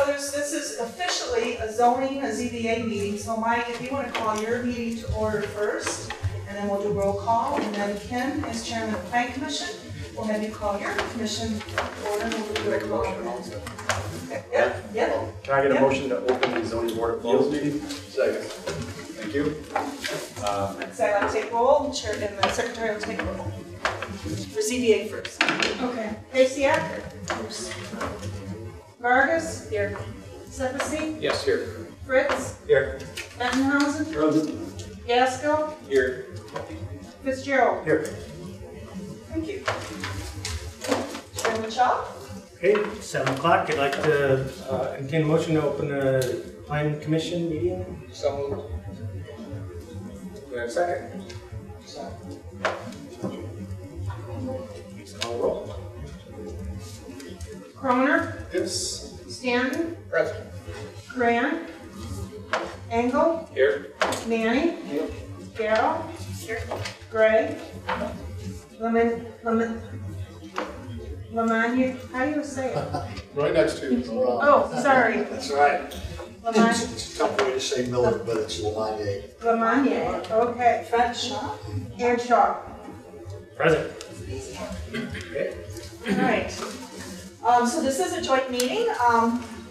this is officially a ZBA meeting, so Mike, if you want to call your meeting to order first, and then we'll do roll call, and then Ken, as chairman of the Planning Commission, we'll have you call your commission order, and we'll do a roll call. Yep. Can I get a motion to open the zoning board of appeals meeting? Second. Thank you. So I'd like to take roll, chair, and the secretary will take roll. For ZBA first. Okay. Pasiak? Vargas? Here. Sepisi? Yes, here. Fritz? Here. Bettenhausen? Gaskell? Here. Fitzgerald? Here. Thank you. Chairman Shaw? Okay, 7 o'clock. I'd like to entertain a motion to open the planning commission meeting. So moved. Do I have a second? Please call roll. Croner? Yes. Stanton? Present. Grant? Engel? Here. Manny? Here. Garrow? Here. Gray? Lamagna? How do you say it? Right next to you. Oh, sorry. That's right. Lamagna. It's a tough way to say Miller, but it's Lamagna. Lamagna. Okay. French Shaw? And Shaw. Present. Okay. All right. So this is a joint meeting.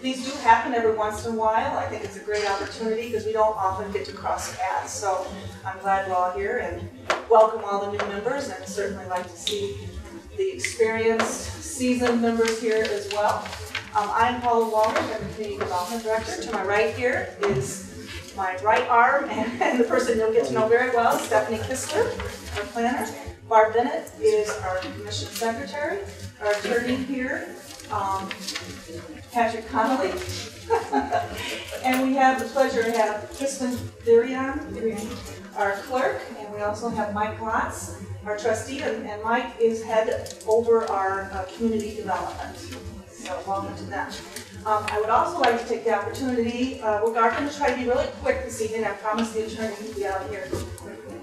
These do happen every once in a while. I think it's a great opportunity because we don't often get to cross paths. So I'm glad we're all here and welcome all the new members, and certainly like to see the experienced, seasoned members here as well. I'm Paula Waller, I'm the Community Development Director. To my right here is my right arm and the person you'll get to know very well, Stephanie Kistler, our planner. Barb Bennett is our commission secretary. Our attorney here, Patrick Connolly. And we have the pleasure to have Kristen Durian, our clerk, and we also have Mike Lotz, our trustee, and Mike is head over our community development. So welcome to them. I would also like to take the opportunity, we're going to try to be really quick this evening. I promise the attorney will be out here quickly.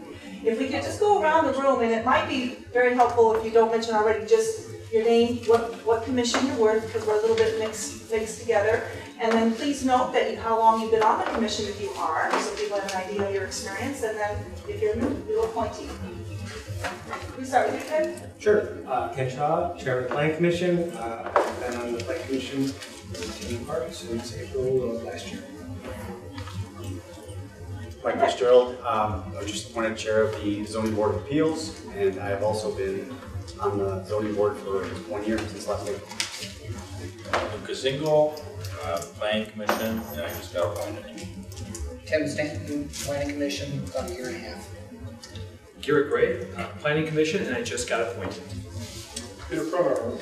If we could just go around the room, and it might be very helpful if you don't mention already just your name, what commission you're with, because we're a little bit mixed together. And then please note that how long you've been on the commission if you are, so people have an idea of your experience. And then if you're new, you'll appointee. We start with you, Ken? Sure. Ken Shaw, chairman of the planning commission. I've been on the planning commission taking part since April of last year. Mike Fitzgerald, I'm just appointed chair of the zoning board of appeals, and I have also been on the zoning board for 1 year since last April. Lucas Engel, Planning Commission, and I just got appointed. Tim Stanton, Planning Commission, about a year and a half. Garrett Gray, Planning Commission, and I just got appointed. Peter Croner,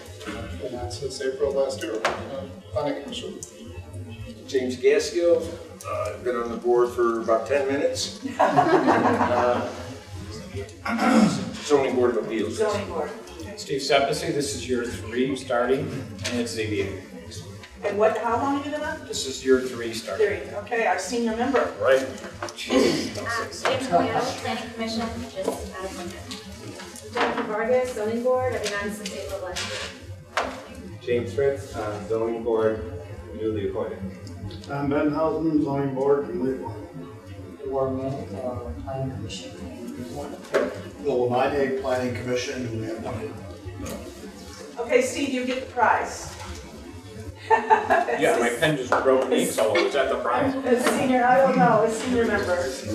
been on since April last year, Planning Commission. James Gaskill, I've been on the board for about 10 minutes. Zoning Board of Appeals. Zoning board. Steve Sepisi, this is year 3 starting, and it's ZBA. And how long have you been on? This is year 3 starting. Okay, our senior member. Right. Planning Commission, just out of winter. Jennifer Vargas, Zoning Board, I've been on since April last year. James Fritz, zoning board, newly appointed. I'm Bettenhausen, zoning board, and Leland. Planning Commission. The Lamagna Planning Commission, and we have one. Okay, Steve, you get the prize. Yeah, my pen just broke me, so is that the prize? As senior, I don't know, as senior members.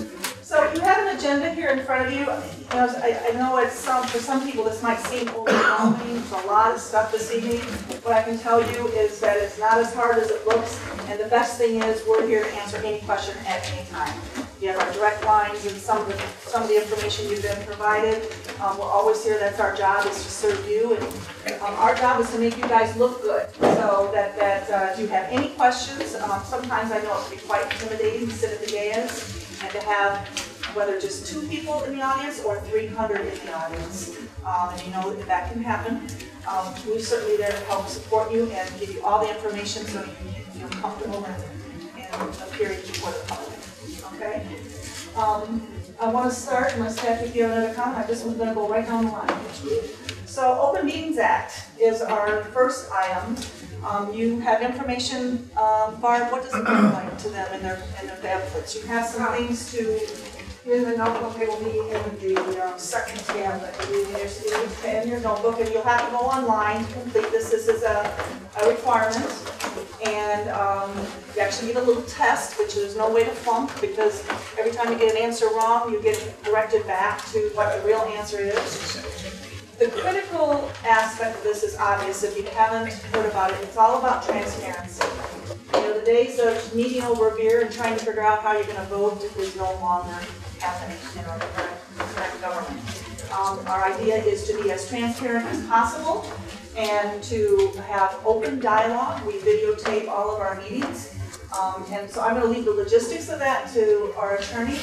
So you have an agenda here in front of you. I know it's for some people this might seem overwhelming. There's a lot of stuff this evening. What I can tell you is that it's not as hard as it looks, and the best thing is we're here to answer any question at any time. We have our direct lines and some of the information you've been provided. We're always here. That's our job, is to serve you, and our job is to make you guys look good. So that if you have any questions, sometimes I know it can be quite intimidating to sit at the dais and to have whether just 2 people in the audience or 300 in the audience. And you know that can happen. We're certainly there to help support you and give you all the information so you can feel comfortable in appearing before the public. Okay? I want to start, unless Patrick, you have another comment, I just was going to go right down the line. So Open Meetings Act is our first item. You have information, Barb, what does it look like to them in their pamphlets? You have some things to, In the notebook, it will be in the second tab that you need in your notebook, and you'll have to go online to complete this. This is a requirement. And you actually get a little test, which there's no way to flunk, because every time you get an answer wrong, you get directed back to what the real answer is. The critical aspect of this is obvious if you haven't heard about it. It's all about transparency. You know, the days of meeting over a beer and trying to figure out how you're going to vote is no longer happening in our current government. Our idea is to be as transparent as possible and to have open dialogue. We videotape all of our meetings. And so I'm going to leave the logistics of that to our attorney.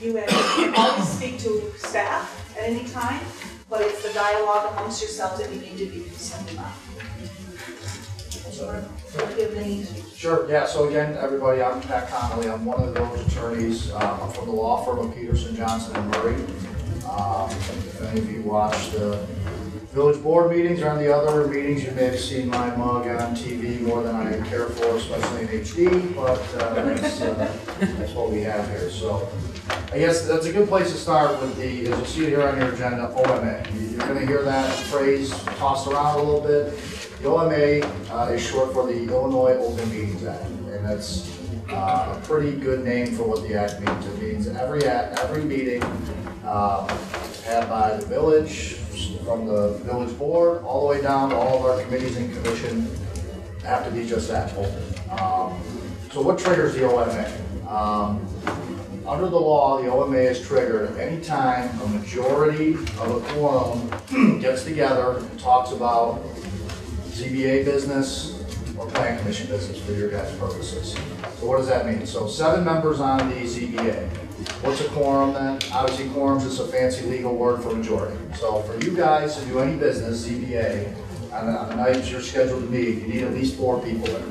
You can always speak to staff at any time, but it's the dialogue amongst yourselves that you need to be concerned about. Sure, yeah, so again, everybody, I'm Pat Connolly. I'm one of the village attorneys. I'm from the law firm of Peterson, Johnson, and Murray. If any of you watch the village board meetings or any other meetings, you may have seen my mug on TV more than I care for, especially in HD, but that's what we have here. So I guess that's a good place to start with the, as you see it here on your agenda, OMA. You're going to hear that phrase tossed around a little bit. The OMA is short for the Illinois Open Meetings Act, and that's a pretty good name for what the act means. It means every meeting had by the village, from the village board, all the way down to all of our committees and commission, have to be just that, open. So what triggers the OMA? Under the law, the OMA is triggered anytime a majority of a quorum gets together and talks about ZBA business or Plan Commission business for your guys' purposes. So what does that mean? So 7 members on the ZBA. What's a quorum then? Obviously quorum is just a fancy legal word for majority. So for you guys to do any business, ZBA, on the nights you're scheduled to meet, you need at least 4 people there.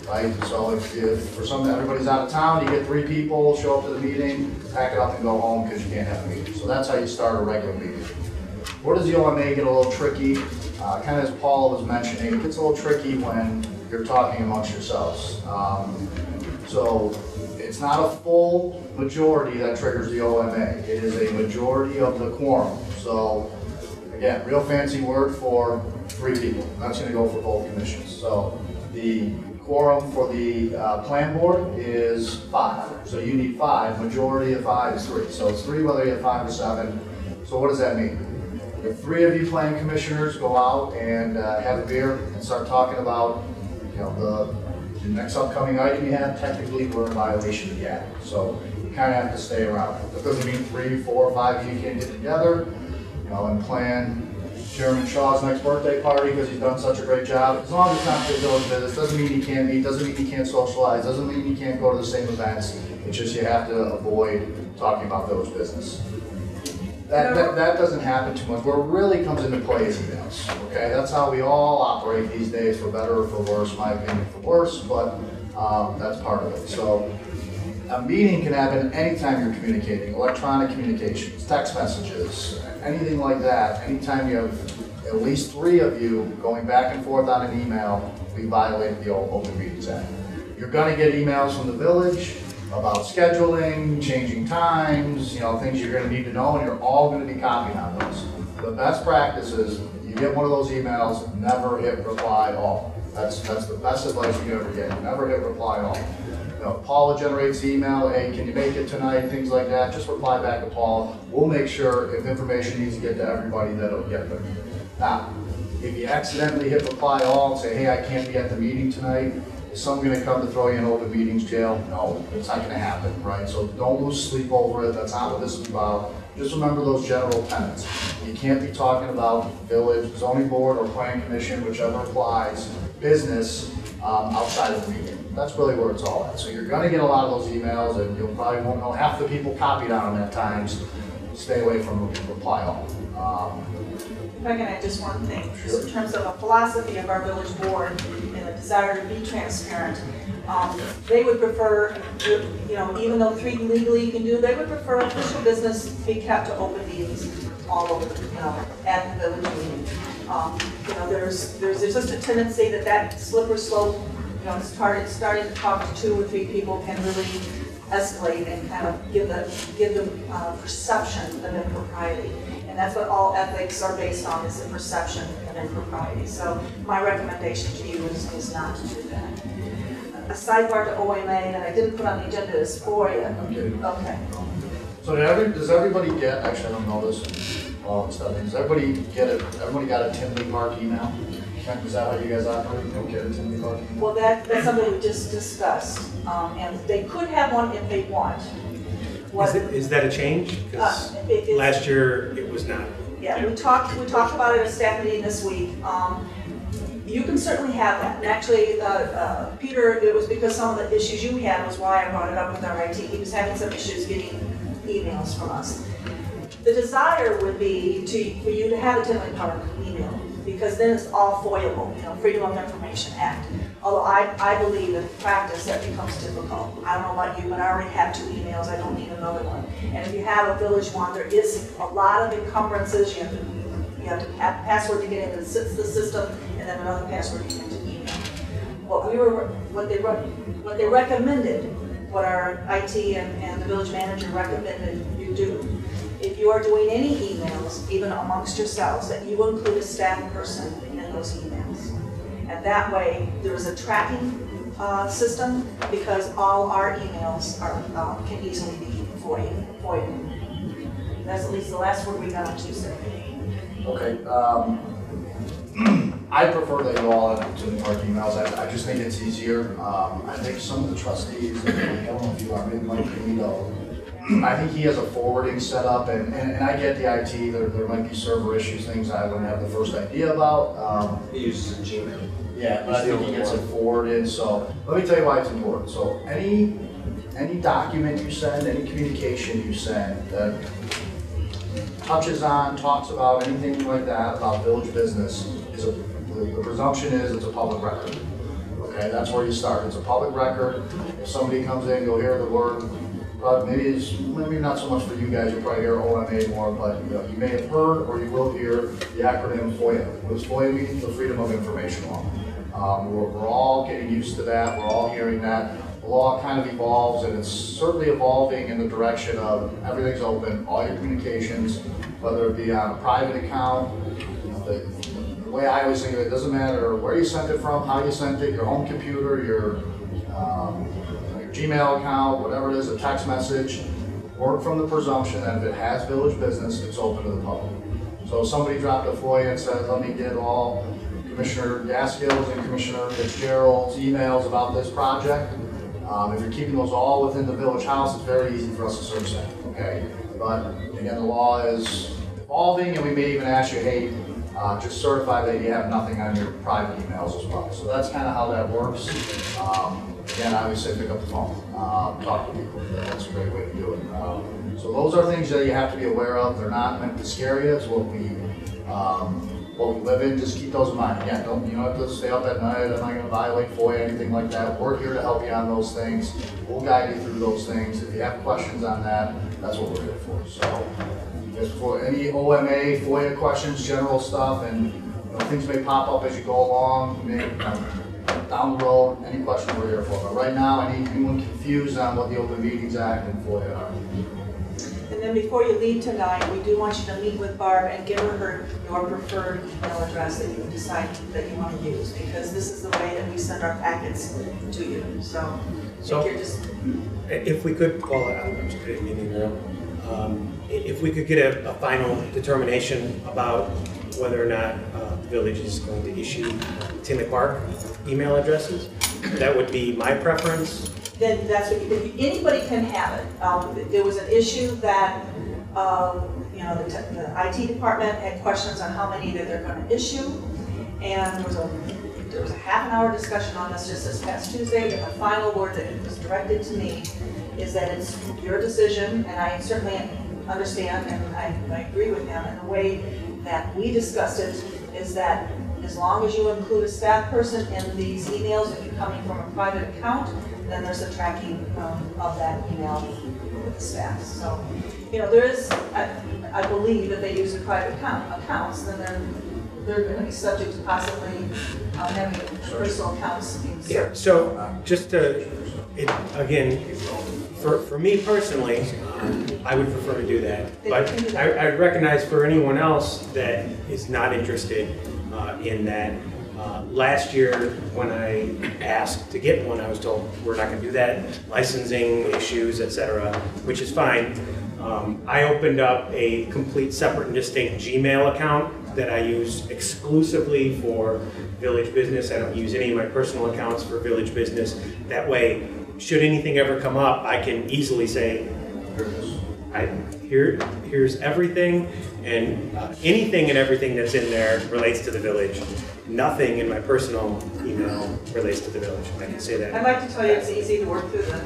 Right? So if for some everybody's out of town, you get 3 people, show up to the meeting, pack it up and go home because you can't have a meeting. So that's how you start a regular meeting. Where does the OMA get a little tricky? Kind of as Paul was mentioning, it gets a little tricky when you're talking amongst yourselves. So it's not a full majority that triggers the OMA. It is a majority of the quorum. So again, real fancy word for 3 people. That's going to go for both commissions. So the quorum for the plan board is 5. So you need 5. Majority of 5 is 3. So it's 3 whether you have 5 or 7. So what does that mean? If 3 of you planning commissioners go out and have a beer and start talking about, you know, the next upcoming item you have, technically we're in violation of the act. So you kind of have to stay around. That doesn't mean 3, 4, 5 of you can't get together, you know, and plan Chairman Shaw's next birthday party because he's done such a great job. As long as it's not for village business, doesn't mean he can't meet, doesn't mean he can't socialize, doesn't mean he can't go to the same events. It's just you have to avoid talking about village business. That doesn't happen too much. Where it really comes into play is emails. Okay, that's how we all operate these days, for better or for worse. My opinion, for worse, but that's part of it. So a meeting can happen anytime you're communicating, electronic communications, text messages, anything like that. Anytime you have at least 3 of you going back and forth on an email, we violated the Open Meetings Act. You're going to get emails from the village about scheduling, changing times, you know, things you're going to need to know, and you're all going to be copied on those. The best practice is you get one of those emails, never hit reply all. That's the best advice you can ever get. Never hit reply all. You know, Paula generates the email, hey, can you make it tonight? Things like that. Just reply back to Paul. We'll make sure if information needs to get to everybody that it'll get there. Now, if you accidentally hit reply all and say, hey, I can't be at the meeting tonight, is someone going to come to throw you in open meetings jail? No, it's not going to happen, right? So don't lose sleep over it. That's not what this is about. Just remember those general tenets. You can't be talking about village, zoning board, or planning commission, whichever applies, business outside of the meeting. That's really where it's all at. So you're going to get a lot of those emails, and you probably won't know half the people copied on them at times. Stay away from reply all. If I can add just one thing, just in terms of a philosophy of our village board and the desire to be transparent, they would prefer, you know, even though 3 legally you can do, they would prefer official business be kept to open meetings all over, you know, at the village meeting. There's just a tendency that slippery slope, starting to talk to 2 or 3 people can really escalate and kind of give the perception of impropriety. And that's what all ethics are based on, is the perception of impropriety. So my recommendation to you is not to do that. A sidebar to OMA that I didn't put on the agenda is FOIA. Okay. So does everybody get, actually I don't know this, does everybody get it, everybody got a Tinley Park email? Is that how you guys operate? You don't get a Tinley Park email? Well, that's something we just discussed, and they could have one if they want. Is that a change? Because last year it was not. Yeah, we talked about it at a staff meeting this week. You can certainly have that. And actually, Peter, it was because some of the issues you had was why I brought it up with our IT. He was having some issues getting emails from us. The desire would be for you to have a Tinley Park email, because then it's all FOIAble, Freedom of Information Act. Although I believe in practice that becomes difficult. I don't know about you, but I already have 2 emails. I don't need another one. And if you have a village one, there is a lot of encumbrances. You have to have a password to get into the system, and then another password to get into email. What they recommended, what our IT and the village manager recommended you do, if you are doing any emails, even amongst yourselves, that you include a staff person in those emails. And that way, there is a tracking system, because all our emails can easily be FOIA. That's at least the last word we got on Tuesday. Okay. I prefer that you all have Tinley Park emails. I just think it's easier. I think some of the trustees, I don't know if you are, maybe Mike Canito, I think he has a forwarding set up, and I get the IT, there might be server issues, things I wouldn't have the first idea about. He uses a Gmail. Yeah, but I think he gets it forwarded, so let me tell you why it's important. So any document you send, any communication you send that touches on, talks about anything like that, about village business, the presumption is it's a public record. Okay, that's where you start. It's a public record. If somebody comes in, you'll hear the word. Maybe not so much for you guys, you'll probably hear OMA more, but you may have heard or you will hear the acronym FOIA. What does FOIA mean? The Freedom of Information Law. We're all getting used to that, we're all hearing that. The law kind of evolves, and it's certainly evolving in the direction of everything's open, all your communications, whether it be on a private account. The way I always think of it, doesn't matter where you sent it from, how you sent it, your home computer, your Gmail account, whatever it is, a text message, work from the presumption that if it has village business, it's open to the public. So if somebody dropped a FOIA and said, let me get all Commissioner Gaskell's and Commissioner Fitzgerald's emails about this project, if you're keeping those all within the village house, it's very easy for us to search that, okay? But again, the law is evolving, and we may even ask you, hey, just certify that you have nothing on your private emails as well. So that's kind of how that works. Again, I always say pick up the phone, talk to people. That's a great way to do it. So those are things that you have to be aware of. They're not meant to scare you. It's what we live in. Just keep those in mind. Again, you don't have to stay up at night. I'm not going to violate FOIA, anything like that. We're here to help you on those things. We'll guide you through those things. If you have questions on that, that's what we're here for. So, just for any OMA, FOIA questions, general stuff, and things may pop up as you go along. Down the road, any question we're here for. But right now, anyone confused on what the Open Meetings Act and FOIA are? And then before you leave tonight, we do want you to meet with Barb and give her your preferred email address that you decide that you want to use, because this is the way that we send our packets to you. So if we could call it, I'm just putting it in there. If we could get a final determination about whether or not the village is going to issue Tinley Park email addresses, that would be my preference. Then that's what anybody can have it. There was an issue that the IT department had questions on how many that they're going to issue, and there was a half an hour discussion on this just this past Tuesday, and the final word that was directed to me is that it's your decision, and I certainly understand and I agree with him. And the way that we discussed it is that as long as you include a staff person in these emails, if you're coming from a private account, then there's a tracking of that email with the staff. So, there is, I believe if they use their private accounts, then they're gonna be subject to possibly having personal accounts being Yeah, searched. so just to, again, for me personally, I would prefer to do that. But I recognize for anyone else that is not interested in that, last year when I asked to get one, I was told we're not gonna do that, licensing issues, etc., which is fine. I opened up a complete separate and distinct Gmail account that I use exclusively for village business. I don't use any of my personal accounts for village business. That way, should anything ever come up, I can easily say, here's everything, and anything and everything that's in there relates to the village. Nothing in my personal email relates to the village. I can say that. I'd like to tell you it's easy to work through the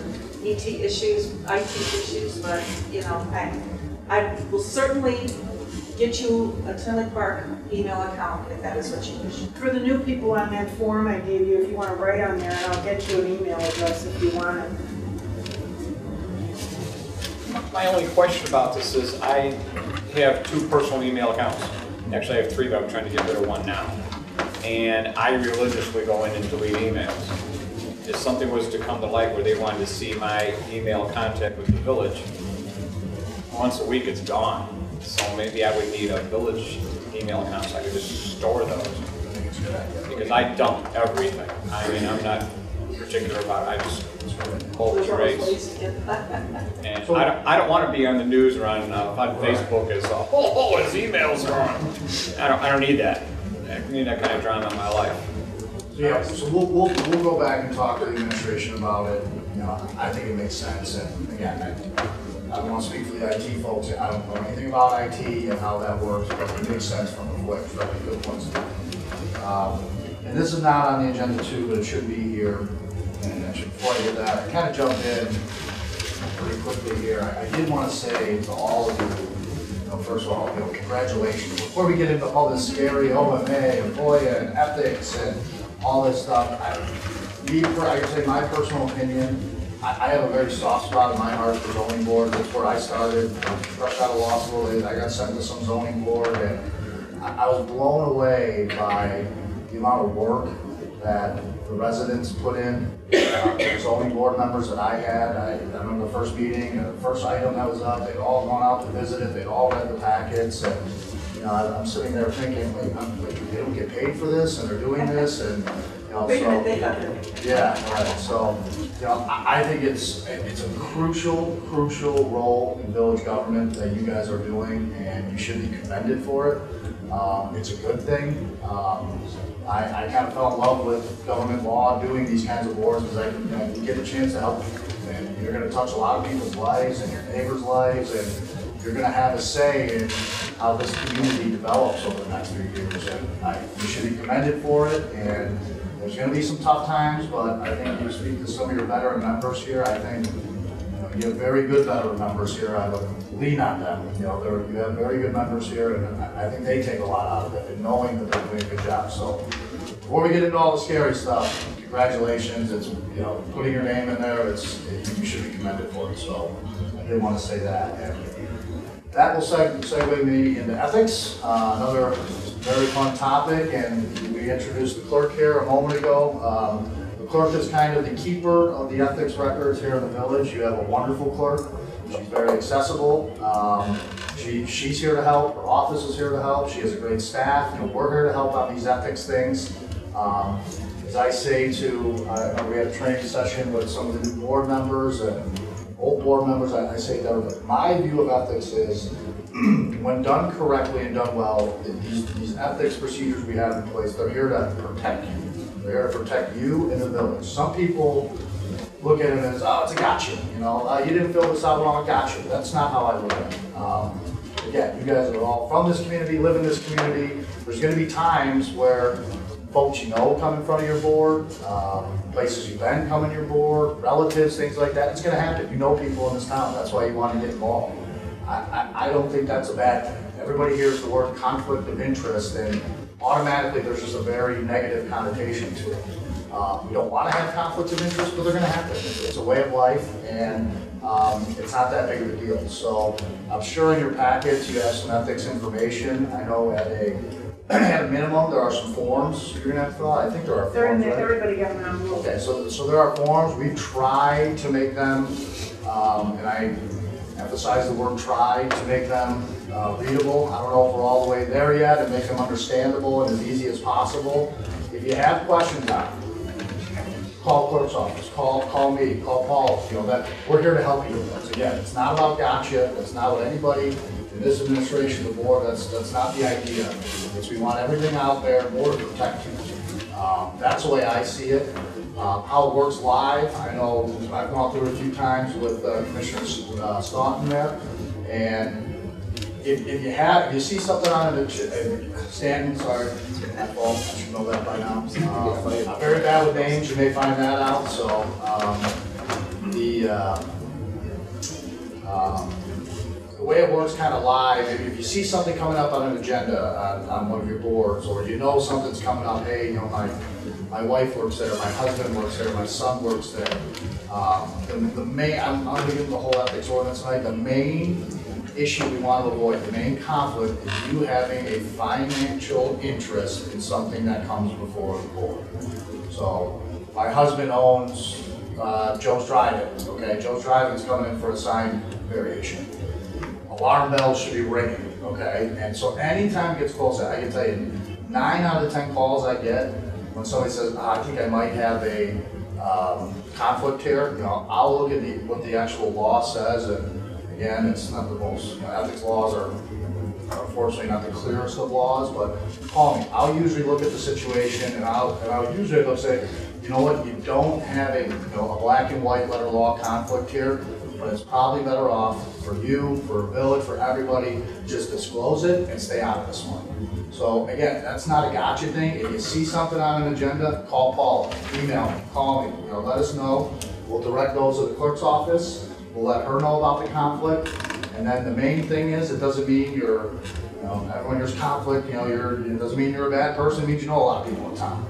ET issues, IT issues, but, you know, I will certainly get you a Tinley Park email account if that is what you wish. For the new people on that form I gave you, if you want to write on there, and I'll get you an email address if you want it. My only question about this is I have 2 personal email accounts. Actually, I have 3, but I'm trying to get rid of one now. And I religiously go in and delete emails. If something was to come to light where they wanted to see my email contact with the village, once a week it's gone. So maybe I would need a village email account so I could just store those. Because I dump everything. I mean, I'm not particular about it. I just pull the trace. And I don't want to be on the news or on Facebook as his emails are on. I don't need that. I need that kind of drama in my life. Yeah, so we'll go back and talk to the administration about it. You know, I think it makes sense, and again, I don't want to speak for the IT folks. I don't know anything about IT and how that works, but it makes sense from a good point of view. And this is not on the agenda too, but it should be here. And before I get that, I kind of jumped in pretty quickly here. I did want to say to all of you, first of all, congratulations. Before we get into all this scary OMA and FOIA and ethics and all this stuff, I can say my personal opinion, I have a very soft spot in my heart for zoning board. That's where I started. Fresh out of law school, I got sent to some zoning board, and I was blown away by the amount of work that the residents put in. The zoning board members that I had, I remember the first meeting, the first item that was up, they'd all gone out to visit it, they'd all read the packets, and I'm sitting there thinking, they don't get paid for this, and they're doing this, and so yeah, right. So I think it's a crucial role in village government that you guys are doing, and you should be commended for it. It's a good thing. I kind of fell in love with government law, doing these kinds of boards, because you get a chance to help people, and you're going to touch a lot of people's lives and your neighbors' lives, and you're going to have a say in how this community develops over the next few years. And you should be commended for it. And there's going to be some tough times, but I think you speak to some of your veteran members here. I think you have very good veteran members here. I would lean on them. You have very good members here, and I think they take a lot out of it, and knowing that they're doing a good job. So before we get into all the scary stuff, congratulations. It's putting your name in there. You should be commended for it. So I did want to say that. And that will segue me into ethics, another very fun topic, and we introduced the clerk here a moment ago. The clerk is kind of the keeper of the ethics records here in the village. You have a wonderful clerk. She's very accessible. She's here to help. Her office is here to help. She has a great staff. We're here to help on these ethics things. As I say we had a training session with some of the new board members and old board members, I say to everybody, my view of ethics is when done correctly and done well, these ethics procedures we have in place, they're here to protect you. They're here to protect you and the village. Some people look at it as, it's a gotcha. You didn't fill this out wrong, gotcha. That's not how I look at it. Again, you guys are all from this community, live in this community. There's going to be times where folks come in front of your board, places you've been come in your board, relatives, things like that. It's going to happen. You know people in this town. That's why you want to get involved. I don't think that's a bad thing. Everybody hears the word conflict of interest, and automatically there's just a very negative connotation to it. We don't want to have conflicts of interest, but they're going to happen. It's a way of life, and it's not that big of a deal. So I'm sure in your packets you have some ethics information. I know at a minimum there are some forms you're going to have to fill out. I think there are They're in forms, there, right? everybody got them on. Okay, so there are forms. We try to make them, and I emphasize the word try, to make them readable. I don't know if we're all the way there yet, and make them understandable and as easy as possible. If you have questions on it, call clerk's office, call me, call Paul. You know, that we're here to help you with this. Again, it's not about gotcha. That's not what anybody in this administration, the board, that's not the idea. It's we want everything out there more to protect you. That's the way I see it. How it works live, I know I've gone through it a few times with Commissioner Staunton there, and if you see something on it, Stanton, sorry, my fault, I should know that by now. I'm very bad with names, you may find that out, so the way it works kind of live, if you see something coming up on an agenda on one of your boards, or you know something's coming up, hey, you know, my wife works there, my husband works there, my son works there. The main, I'm going to give the whole ethics ordinance tonight, the main issue we want to avoid, the main conflict is you having a financial interest in something that comes before the board. So my husband owns Joe's Drive-In, okay? Joe's Drive-In's coming in for a sign variation. Alarm bells should be ringing, okay? And so anytime it gets close, I can tell you, 9 out of 10 calls I get, when somebody says, I think I might have a conflict here, you know, I'll look at what the actual law says, and again, it's not the most, you know, ethics laws are unfortunately not the clearest of laws, but call me. I'll usually look at the situation, and I'll usually look say, you know what, you don't have a black and white letter law conflict here, but it's probably better off for you, for a village, for everybody, just disclose it and stay out of this one. So again, that's not a gotcha thing. If you see something on an agenda, call Paula, email me, call me, let us know. We'll direct those to the clerk's office. We'll let her know about the conflict. And then the main thing is, it doesn't mean you're, everyone there's conflict, it doesn't mean you're a bad person, it means you know a lot of people in town.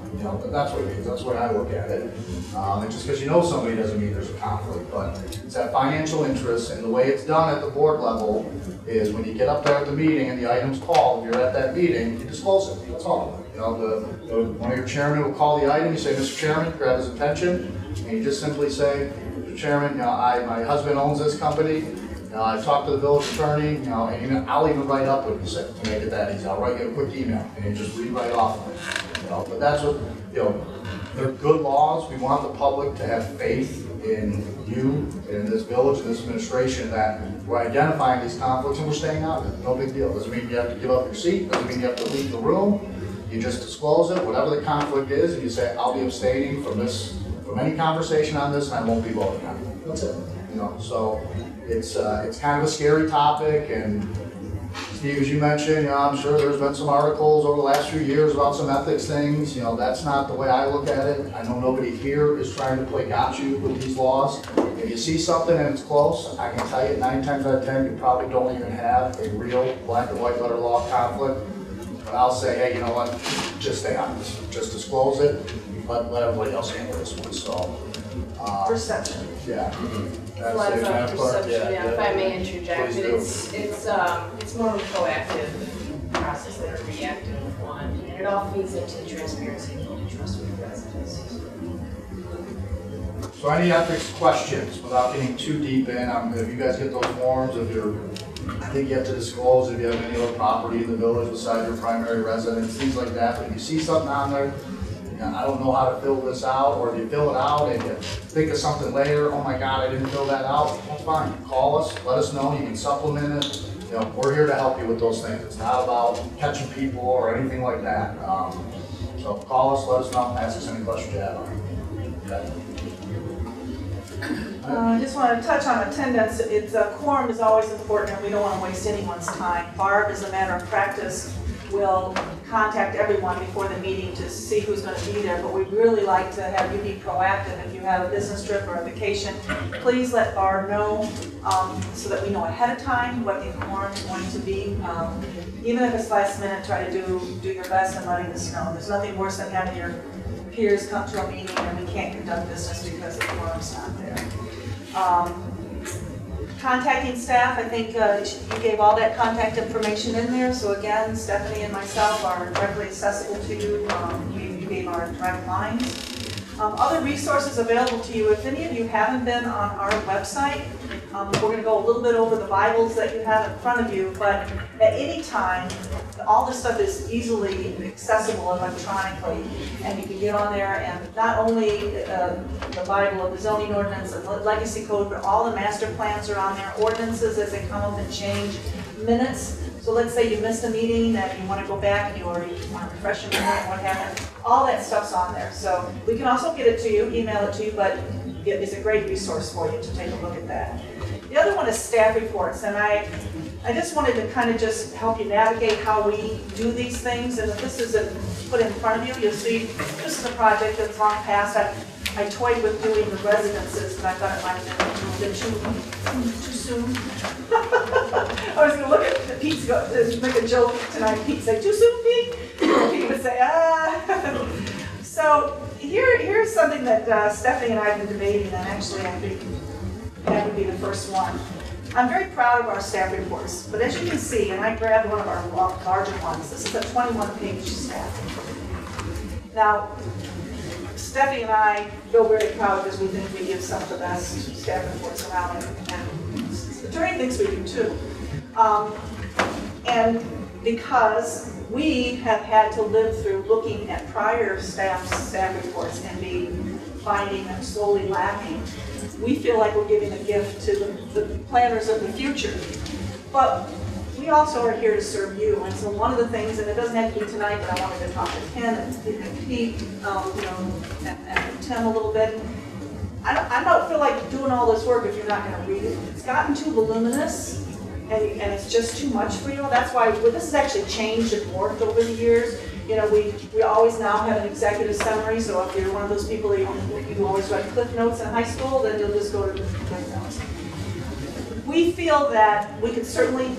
That's what it means, that's the way I look at it. And just because you know somebody doesn't mean there's a conflict, but it's that financial interest, and the way it's done at the board level is when you get up there at the meeting and the item's called, if you're at that meeting, you disclose it, that's all. One of your chairmen will call the item, you say, Mr. Chairman, grab his attention, and you just simply say, Mr. Chairman, my husband owns this company, I talked to the village attorney, and I'll even write up what you said to make it that easy. I'll write you a quick email, and you just read right off of it. But that's what, they're good laws. We want the public to have faith in you, in this village, in this administration, that we're identifying these conflicts and we're staying out of it. No big deal. Doesn't mean you have to give up your seat. Doesn't mean you have to leave the room. You just disclose it, whatever the conflict is, and you say, I'll be abstaining from any conversation on this, and I won't be voting on it. That's it. So it's kind of a scary topic, and Steve, as you mentioned, I'm sure there's been some articles over the last few years about some ethics things. That's not the way I look at it. I know nobody here is trying to play gotcha with these laws. If you see something and it's close, I can tell you 9 times out of 10, you probably don't even have a real black and white letter law conflict. But I'll say, hey, you know what, just stay on this. Just disclose it, let everybody else handle this one. So, Perception. Yeah. A lot of perception, Yeah, if I may interject, Please do. it's more of a proactive process than a reactive one. And it all feeds into transparency and building trust with the residents. So any ethics questions, without getting too deep in, if you guys get those forms, I think you have to disclose if you have any other property in the village beside your primary residence, things like that. But if you see something on there, I don't know how to fill this out, or if you fill it out and you think of something later, oh my God, I didn't fill that out, that's fine. Call us, let us know, you can supplement it. We're here to help you with those things. It's not about catching people or anything like that. So call us, let us know, ask us any questions you have. Okay. I just want to touch on attendance. Quorum is always important, and we don't want to waste anyone's time. Barb, as a matter of practice, will contact everyone before the meeting to see who's going to be there, but we'd really like to have you be proactive. If you have a business trip or a vacation, please let Barb know so that we know ahead of time what the quorum is going to be. Even if it's last minute, try to do your best in letting us know. There's nothing worse than having your peers come to a meeting and we can't conduct business because the quorum's not there. Contacting staff, I think you gave all that contact information in there. So again, Stephanie and myself are directly accessible to you. You gave our direct lines. Other resources available to you. If any of you haven't been on our website, we're going to go a little bit over the Bibles that you have in front of you, but at any time, all this stuff is easily accessible electronically, and you can get on there and not only the Bible of the zoning ordinance and legacy code, but all the master plans are on there, ordinances as they come up and change, minutes. So let's say you missed a meeting that you want to go back and you want to refresh your memory, what happened. All that stuff's on there. So we can also get it to you, email it to you, but it is a great resource for you to take a look at that. The other one is staff reports, and I just wanted to kind of just help you navigate how we do these things. And if this isn't put in front of you, you'll see this is a project that's long past. I toyed with doing the residences, but I thought it might have been too soon. I was going to look at Pete's make a joke tonight. Pete say, "Too soon, Pete?" Pete would say, "Ah." So here's something that Stephanie and I have been debating, and actually I think that would be the first one. I'm very proud of our staff reports, but as you can see, and I grabbed one of our larger ones, this is a 21-page staff. Now, Stephanie and I feel very proud because we think we give some of the best staff reports around, and Attorney thinks we do too. And because we have had to live through looking at prior staff reports and be finding them slowly lacking, we feel like we're giving a gift to the planners of the future. But we also are here to serve you, and so one of the things, and it doesn't have to be tonight, but I wanted to talk to Ken and Pete, and Tim a little bit. I don't feel like doing all this work if you're not going to read it. It's gotten too voluminous, and it's just too much for you. That's why this has actually changed and morphed over the years. You know, we always now have an executive summary, so if you're one of those people that you always read Cliff Notes in high school, then you'll just go to the Cliff Notes. We feel that we can certainly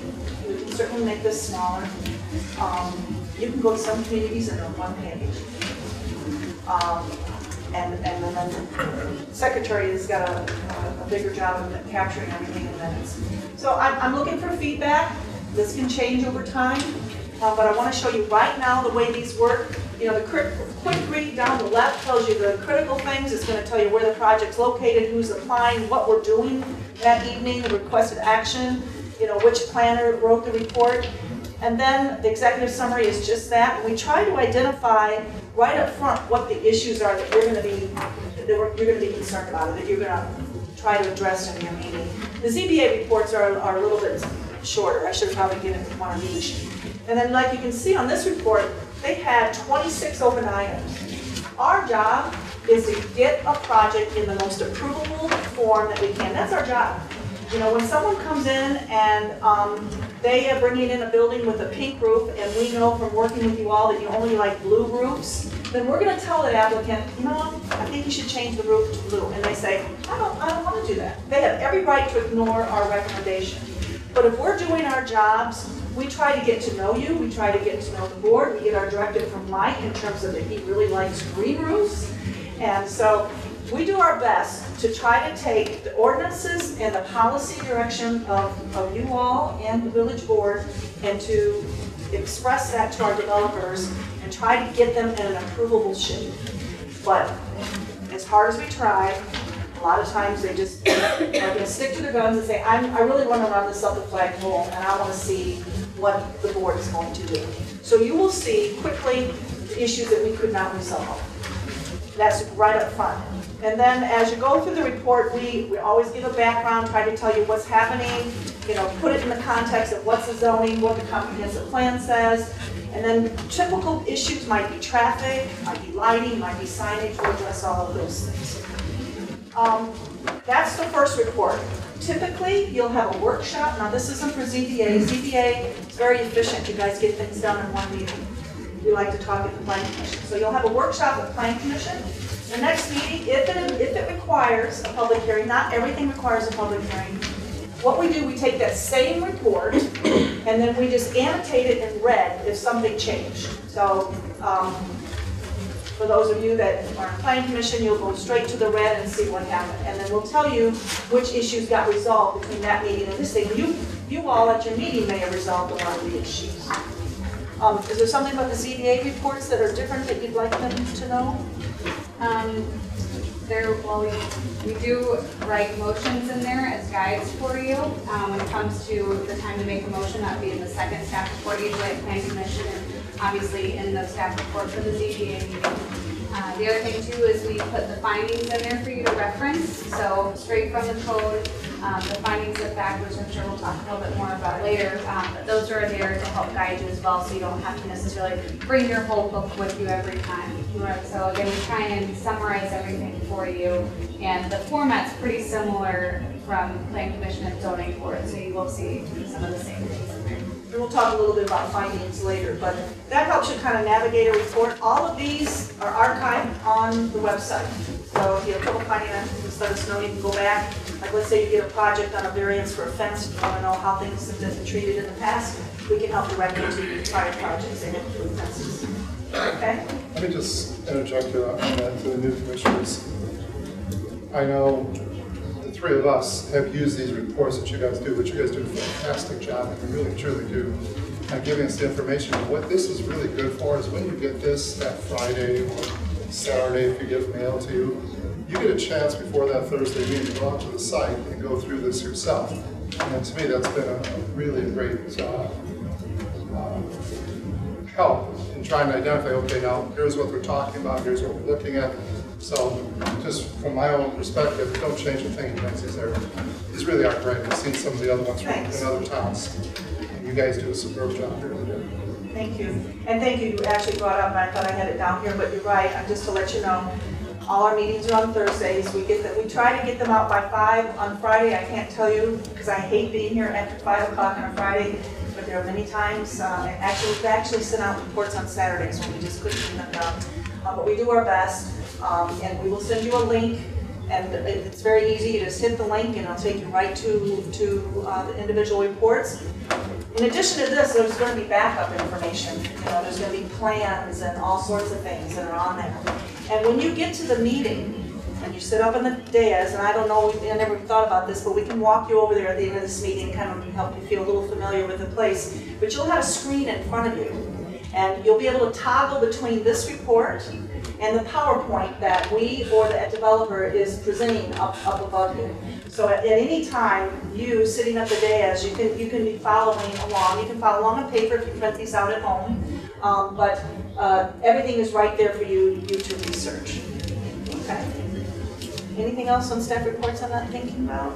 make this smaller. You can go to some communities and on one page. And then the secretary has got a bigger job of capturing everything in minutes. So I'm looking for feedback. This can change over time, but I want to show you right now the way these work. You know, the quick read down the left tells you the critical things. It's going to tell you where the project's located, who's applying, what we're doing that evening, the requested action, you know, which planner wrote the report. And then the executive summary is just that. And we try to identify right up front what the issues are that you're going to be concerned about, that you're going to try to address in your meeting. The ZBA reports are a little bit shorter. I should probably give it one of each. And then, like you can see on this report, they had 26 open items. Our job is to get a project in the most approvable form that we can. That's our job. You know, when someone comes in and they are bringing in a building with a pink roof, and we know from working with you all that you only like blue roofs, then we're going to tell that applicant, you know, I think you should change the roof to blue. And they say, I don't want to do that. They have every right to ignore our recommendation. But if we're doing our jobs, we try to get to know you. We try to get to know the board. We get our directive from Mike in terms of that he really likes green roofs. And so we do our best to try to take the ordinances and the policy direction of you all and the village board and to express that to our developers and try to get them in an approvable shape. But as hard as we try, a lot of times they just are going to stick to their guns and say, I really want to run this up the flagpole and I want to see what the board is going to do. So you will see quickly the issues that we could not resolve. That's right up front. And then as you go through the report, we always give a background, try to tell you what's happening, you know, put it in the context of what's the zoning, what the comprehensive plan says. And then typical issues might be traffic, might be lighting, might be signage. We'll address all of those things. That's the first report. Typically, you'll have a workshop. Now, this isn't for ZBA. ZBA is very efficient. You guys get things done in one meeting. We like to talk at the Planning Commission. So you'll have a workshop at the Planning Commission. The next meeting, if it requires a public hearing, not everything requires a public hearing, what we do, we take that same report and then we just annotate it in red if something changed. So For those of you that are in planning commission, you'll go straight to the red and see what happened. And then we'll tell you which issues got resolved between that meeting and this thing. You all at your meeting may have resolved a lot of the issues. Is there something about the ZBA reports that are different that you'd like them to know? We do write motions in there as guides for you. When it comes to the time to make a motion, that would be in the second staff report, usually at planning commission, and obviously in the staff report for the ZBA meeting. The other thing too is we put the findings in there for you to reference, so straight from the code, the findings of fact, which I'm sure we'll talk a little bit more about later, but those are there to help guide you as well, so you don't have to necessarily bring your whole book with you every time. So again, we try and summarize everything for you, and the format's pretty similar from Planning Commission and Zoning Board, so you will see some of the same things in there. And we'll talk a little bit about findings later, but that helps you kind of navigate a report. All of these are archived on the website. So if you have trouble finding them, just let us know. You can go back. Like let's say you get a project on a variance for a fence, you want to know how things have been treated in the past, we can help direct you to prior projects that have to do with fences. Okay? Let me just interject on that to the new commissioners. I know the three of us have used these reports that you guys do, but you guys do a fantastic job, and you really truly do, at giving us the information. What this is really good for is when you get this that Friday or Saturday, if you get it mailed to you, you get a chance before that Thursday meeting to go out to the site and go through this yourself. And to me, that's been a really great help in trying to identify, okay, now here's what we're talking about, here's what we're looking at. So just from my own perspective, don't change a thing. These really are great. I've seen some of the other ones from in other towns. And you guys do a superb job. You really do. Thank you. And thank you, you actually brought up, I thought I had it down here, but you're right. Just to let you know, all our meetings are on Thursdays. We try to get them out by 5 on Friday. I can't tell you because I hate being here after 5 o'clock on a Friday, but there are many times. We've actually sent out reports on Saturdays when we just couldn't get them done. But we do our best, and we will send you a link. And it's very easy. You just hit the link, and it'll take you right to the individual reports. In addition to this, there's going to be backup information. There's going to be plans and all sorts of things that are on there. And when you get to the meeting, and you sit up in the dais, and I don't know, I never thought about this, but we can walk you over there at the end of this meeting, kind of help you feel a little familiar with the place. But you'll have a screen in front of you, and you'll be able to toggle between this report and the PowerPoint that we or the developer is presenting up above you. So at any time, you sitting at the dais, you can be following along. You can follow along on paper if you print these out at home, but everything is right there for you to research. Okay. Anything else on staff reports I'm not thinking about?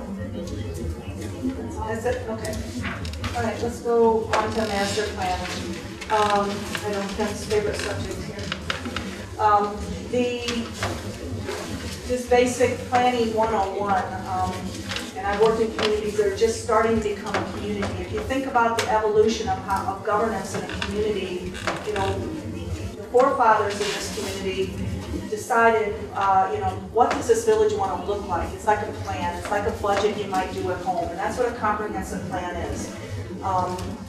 That's it? Okay. All right, let's go on to master plan. I know Ken's favorite subject here. This basic planning 101, and I've worked in communities that are just starting to become a community. If you think about the evolution of governance in a community, the forefathers in this community decided, what does this village want to look like? It's like a plan. It's like a budget you might do at home, and that's what a comprehensive plan is.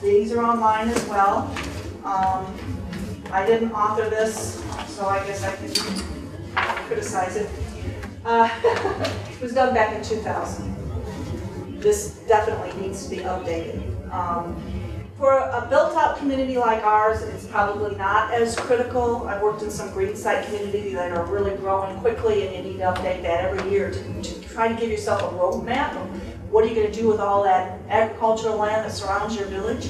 These are online as well. I didn't author this, so I guess I can criticize it. It was done back in 2000. This definitely needs to be updated. For a built-out community like ours, it's probably not as critical. I've worked in some green site communities that are really growing quickly, and you need to update that every year to try to give yourself a roadmap of what are you going to do with all that agricultural land that surrounds your village.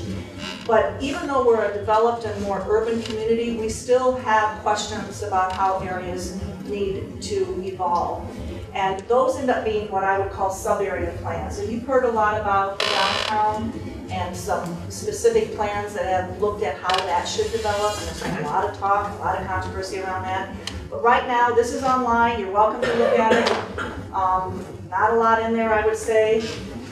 But even though we're a developed and more urban community, we still have questions about how areas need to evolve. And those end up being what I would call sub-area plans. And you've heard a lot about the downtown and some specific plans that have looked at how that should develop. And there's been a lot of talk, a lot of controversy around that. But right now, this is online. You're welcome to look at it. Not a lot in there, I would say.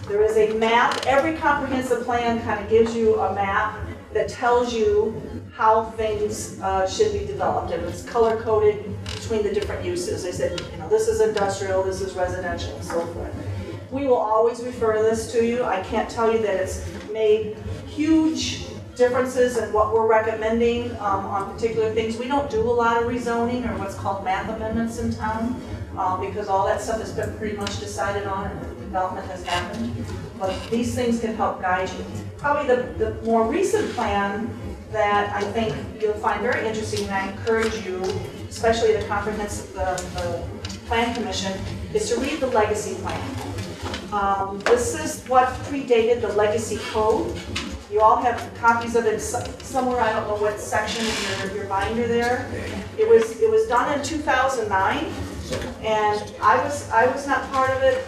There is a map. Every comprehensive plan kind of gives you a map that tells you how things should be developed. And it's color-coded between the different uses. They said, this is industrial, this is residential, and so forth. We will always refer this to you. I can't tell you that it's made huge differences in what we're recommending on particular things. We don't do a lot of rezoning or what's called map amendments in town because all that stuff has been pretty much decided on and development has happened. But these things can help guide you. Probably the more recent plan that I think you'll find very interesting, and I encourage you, especially the comprehensive the Plan Commission, is to read the legacy plan. This is what predated the legacy code. You all have copies of it somewhere. I don't know what section in your binder there. It was done in 2009, and I was not part of it.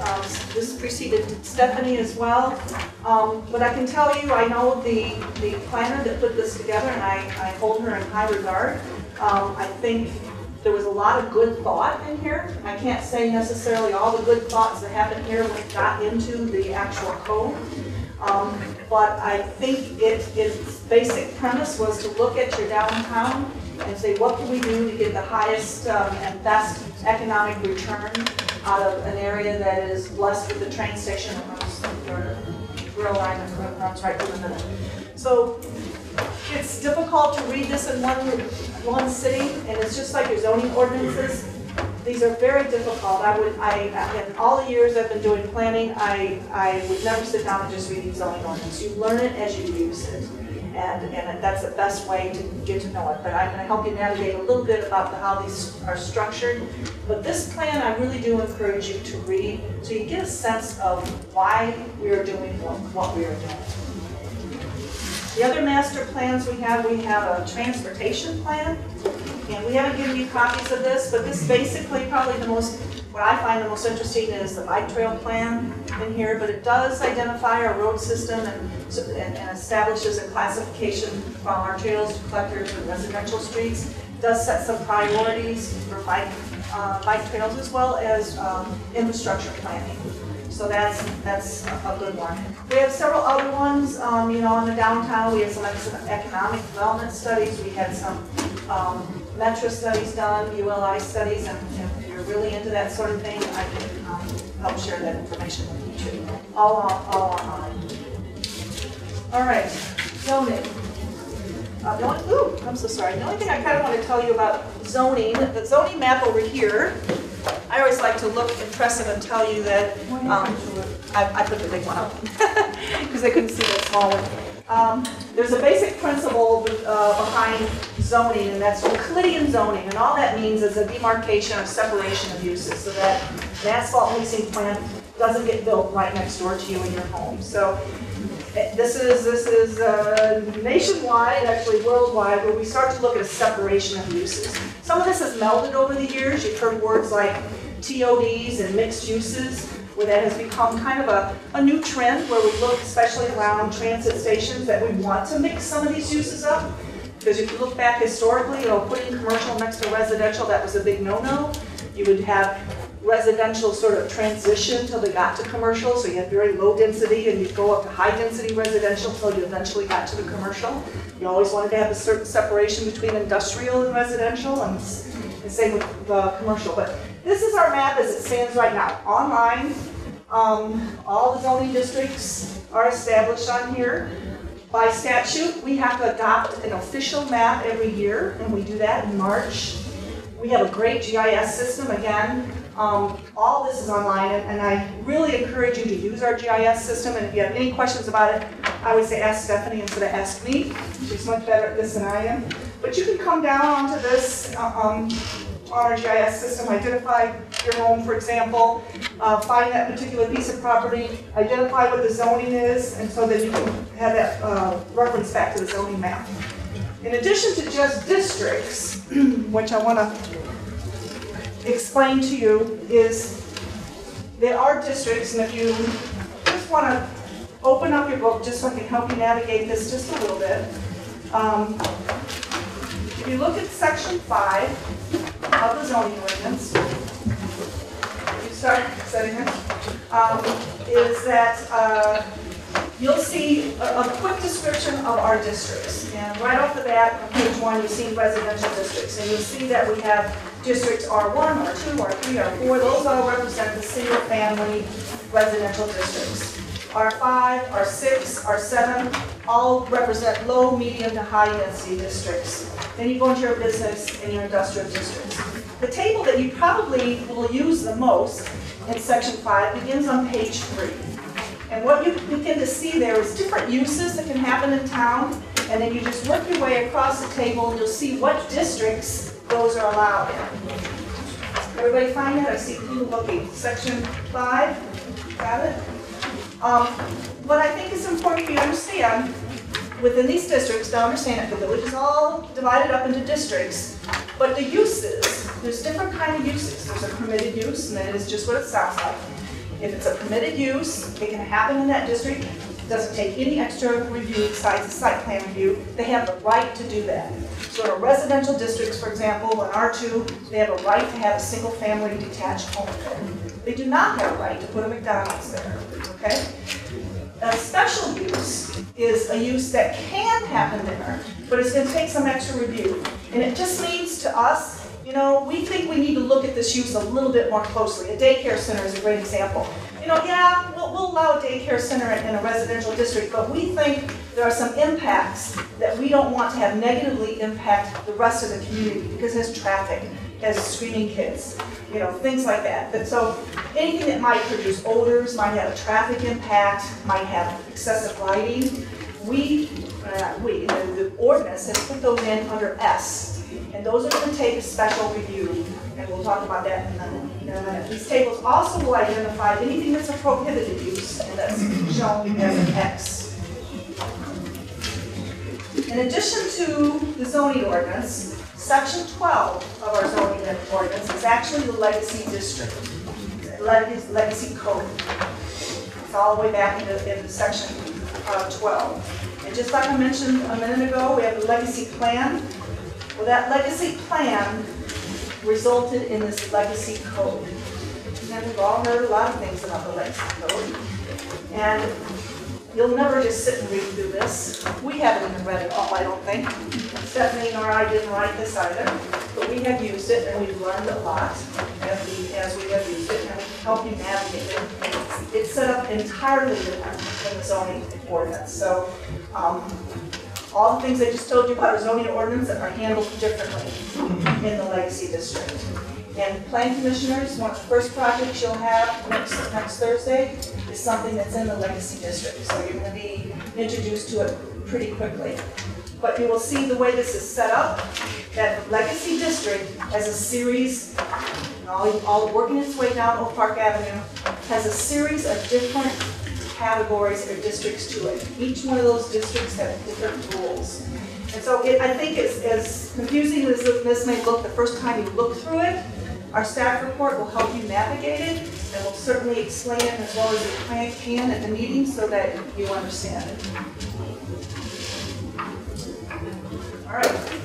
This preceded Stephanie as well. But I can tell you, I know the planner that put this together, and I hold her in high regard. I think there was a lot of good thought in here. I can't say necessarily all the good thoughts that happened here got into the actual code. But I think its basic premise was to look at your downtown and say, what can we do to get the highest and best economic return out of an area that is blessed with the train station that runs the rail line that runs right through the middle. So it's difficult to read this in one sitting, and it's just like your zoning ordinances. These are very difficult. In all the years I've been doing planning, I would never sit down and just read these zoning ordinances. You learn it as you use it, and that's the best way to get to know it. But I'm going to help you navigate a little bit about how these are structured. But this plan, I really do encourage you to read, so you get a sense of why we are doing what we are doing. The other master plans we have a transportation plan. And we haven't given you copies of this, but this basically probably what I find the most interesting is the bike trail plan in here, but it does identify our road system and establishes a classification from our trails to collectors and residential streets. It does set some priorities for bike trails as well as infrastructure planning. So that's a good one. We have several other ones, in the downtown. We have some economic development studies. We had some Metro studies done, ULI studies, and if you're really into that sort of thing, I can help share that information with you too. All online. All right, zoning. I'm so sorry. The only thing I kind of want to tell you about zoning, the zoning map over here, I always like to look impressive and tell you that I put the big one up because I couldn't see that small one. There's a basic principle behind zoning, and that's Euclidean zoning, and all that means is a demarcation or separation of uses so that an asphalt mixing plant doesn't get built right next door to you in your home. So this is nationwide, actually worldwide, where we start to look at a separation of uses. Some of this has melded over the years. You've heard words like TODs and mixed uses, where that has become kind of a new trend where we look, especially around transit stations, that we want to mix some of these uses up. Because if you look back historically, putting commercial next to residential, that was a big no-no. You would have residential sort of transition until they got to commercial, so you had very low density, and you'd go up to high density residential until you eventually got to the commercial. You always wanted to have a certain separation between industrial and residential, and same with the commercial. But this is our map as it stands right now. Online, all the zoning districts are established on here. By statute, we have to adopt an official map every year, and we do that in March. We have a great GIS system, again. All this is online, and I really encourage you to use our GIS system, and if you have any questions about it, I would say ask Stephanie instead of ask me. She's much better at this than I am. But you can come down onto this on our GIS system, identify your home, for example, find that particular piece of property, identify what the zoning is, and so that you can have that reference back to the zoning map. In addition to just districts, which I want to explain to you, is there are districts, and if you just want to open up your book just so I can help you navigate this just a little bit. If you look at section 5 of the zoning ordinance, you start setting it, is that you'll see a quick description of our districts. And right off the bat, on page 1, you see residential districts. And you'll see that we have districts R1, R2, R3, R4. Those all represent the single-family residential districts. R5, R6, R7 all represent low, medium to high density districts. Then you go into your business and your industrial districts. The table that you probably will use the most in section 5 begins on page 3. And what you begin to see there is different uses that can happen in town, and then you just work your way across the table and you'll see what districts those are allowed in. Everybody find that? I see people looking. Section 5, got it? What I think is important for you to understand, within these districts, to understand that the village is all divided up into districts, but the uses, there's different kind of uses. There's a permitted use, and that is just what it sounds like. If it's a permitted use, it can happen in that district. It doesn't take any extra review besides the site plan review. They have the right to do that. So in a residential districts, for example, in R2, they have a right to have a single-family detached home there. They do not have a right to put a McDonald's there, okay? A special use is a use that can happen there, but it's going to take some extra review. And it just means to us, you know, we think we need to look at this use a little bit more closely. A daycare center is a great example. You know, yeah, we'll allow a daycare center in a residential district, but we think there are some impacts that we don't want to have negatively impact the rest of the community because it has traffic, it has screaming kids, you know, things like that. But so anything that might produce odors, might have a traffic impact, might have excessive lighting, the ordinance has put those in under S. And those are going to take a special review, and we'll talk about that in a minute. These tables also will identify anything that's a prohibited use, and that's shown as an X. In addition to the zoning ordinance, section 12 of our zoning ordinance is actually the legacy district, legacy code. It's all the way back into section 12. And just like I mentioned a minute ago, we have the legacy plan. Well, that legacy plan resulted in this legacy code. And we've all heard a lot of things about the legacy code. And you'll never just sit and read through this. We haven't even read it all, I don't think. Stephanie nor I didn't write this either. But we have used it and we've learned a lot as we have used it, and we can help you navigate it. It's set up entirely different than the zoning ordinance. So all the things I just told you about our zoning ordinance are handled differently in the legacy district. And planning commissioners, one of the first projects you'll have next Thursday is something that's in the legacy district. So you're going to be introduced to it pretty quickly. But you will see the way this is set up, that the legacy district has a series, all working its way down Oak Park Avenue, has a series of different categories or districts to it. Each one of those districts have different rules. And so I think as confusing as this may look the first time you look through it, our staff report will help you navigate it, and we'll certainly explain it as well as we can at the meeting so that you understand it. All right.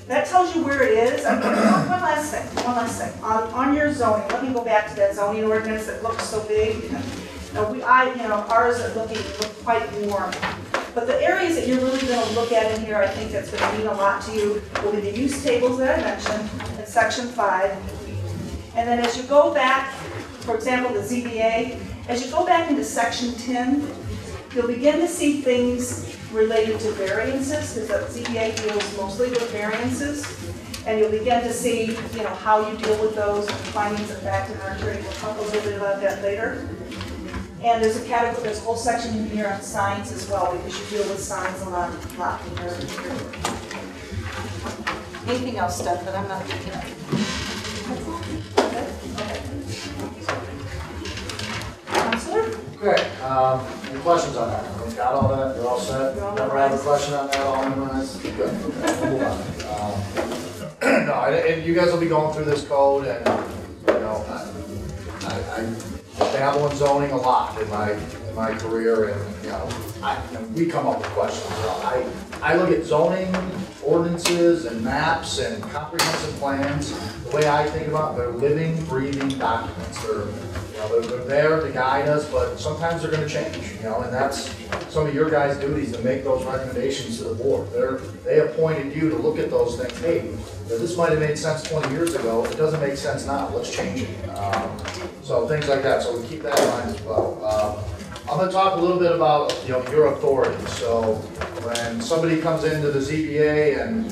That tells you where it is. One last thing. On your zoning, let me go back to that zoning ordinance that looks so big. Ours are looking quite warm. But the areas that you're really going to look at in here, I think that's going to mean a lot to you, will be the use tables that I mentioned in section 5. And then as you go back, for example, the ZBA, as you go back into section 10, you'll begin to see things related to variances, because the ZBA deals mostly with variances. And you'll begin to see, how you deal with those and findings of fact, and our attorney will talk a little bit about that later. And there's a whole section in here on signs as well, because you deal with signs a lot in here. Anything else, Steph, that I'm not thinking of? Okay. Counselor? Okay, any questions on that? We've got all that, you're all set? Never have a question on that, all memorized? Good, okay, we'll move on. No, and you guys will be going through this code, and, I dabble in zoning a lot in my career, and we come up with questions. I look at zoning ordinances and maps and comprehensive plans. The way I think about it, they're living, breathing documents. They're there to guide us, but sometimes they're going to change. And that's some of your guys' duties to make those recommendations to the board. They appointed you to look at those things. Hey, this might have made sense 20 years ago. It doesn't make sense now. Let's change it. So things like that. So we keep that in mind as well. I'm gonna talk a little bit about, your authority. So when somebody comes into the ZBA and,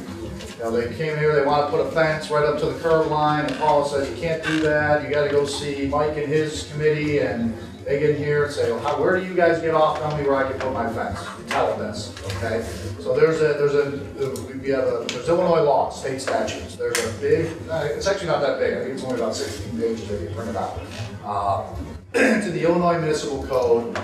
they came here, they wanna put a fence right up to the curb line, and Paul says, you can't do that, you gotta go see Mike and his committee, and they get in here and say, well, where do you guys get off? Tell me where I can put my fence. Tell them this, okay? So there's Illinois law, state statutes. There's a big, it's actually not that big, I think it's only about 16 pages if you print it out. To the Illinois Municipal Code,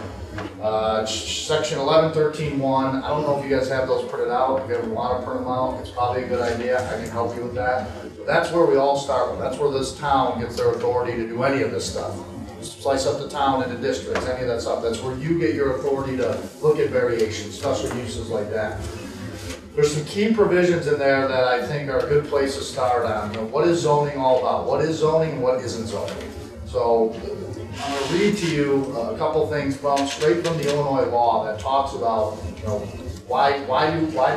section 1113.1. I don't know if you guys have those printed out. If you ever want to print them out, it's probably a good idea. I can help you with that. But that's where we all start with. That's where this town gets their authority to do any of this stuff. Slice up the town into districts, any of that stuff. That's where you get your authority to look at variations, special uses like that. There's some key provisions in there that I think are a good place to start on. What is zoning all about? What is zoning and what isn't zoning? So I'm going to read to you a couple things straight from the Illinois law that talks about, why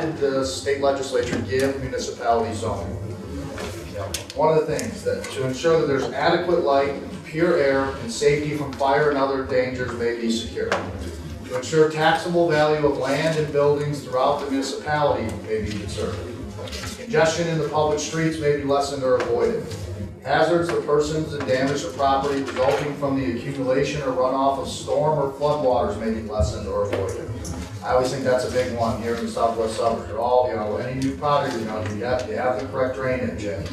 did the state legislature give municipalities zoning? One of the things that to ensure that there's adequate light, pure air, and safety from fire and other dangers may be secured. To ensure taxable value of land and buildings throughout the municipality may be conserved. Congestion in the public streets may be lessened or avoided. Hazards to persons and damage to property resulting from the accumulation or runoff of storm or floodwaters may be lessened or avoided. I always think that's a big one here in the southwest suburbs. You're all, any new project, you have the correct drainage, and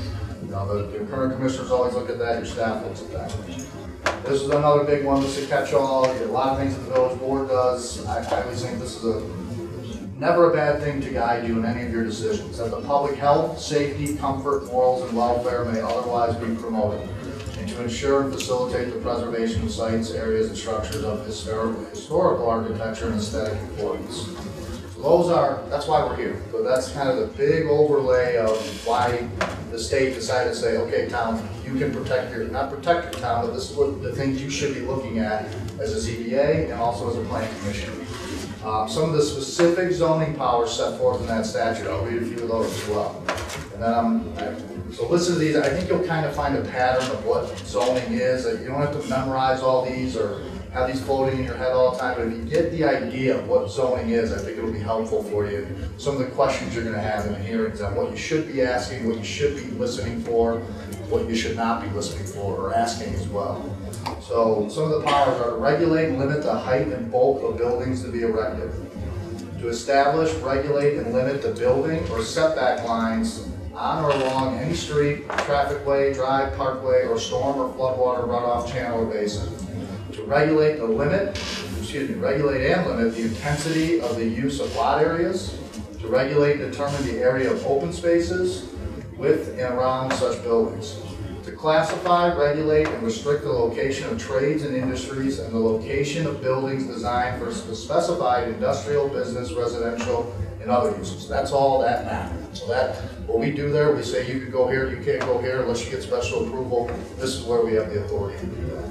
the current commissioners always look at that. Your staff looks at that. This is another big one. This is a catch-all. A lot of things that the village board does. I always think this is never a bad thing to guide you in any of your decisions. That the public health, safety, comfort, morals, and welfare may otherwise be promoted, and to ensure and facilitate the preservation of sites, areas, and structures of historical architecture and aesthetic importance. So that's why we're here. So that's kind of the big overlay of why the state decided to say, okay, town, you can not protect your town, but this is what the things you should be looking at as a ZBA and also as a planning commission. Some of the specific zoning powers set forth in that statute, I'll read a few of those as well. And then so listen to these. I think you'll kind of find a pattern of what zoning is. You don't have to memorize all these or have these floating in your head all the time, but if you get the idea of what zoning is, I think it'll be helpful for you. Some of the questions you're going to have in the hearings on what you should be asking, what you should be listening for, what you should not be listening for or asking as well. So some of the powers are to regulate and limit the height and bulk of buildings to be erected, to establish, regulate, and limit the building or setback lines on or along any street, traffic way, drive, parkway, or storm or floodwater runoff channel or basin. To regulate and limit the intensity of the use of lot areas, to regulate and determine the area of open spaces with and around such buildings, to classify, regulate, and restrict the location of trades and industries and the location of buildings designed for specified industrial, business, residential, and other uses. That's all that matters. So what we do there, we say you can go here, you can't go here unless you get special approval. This is where we have the authority to do that.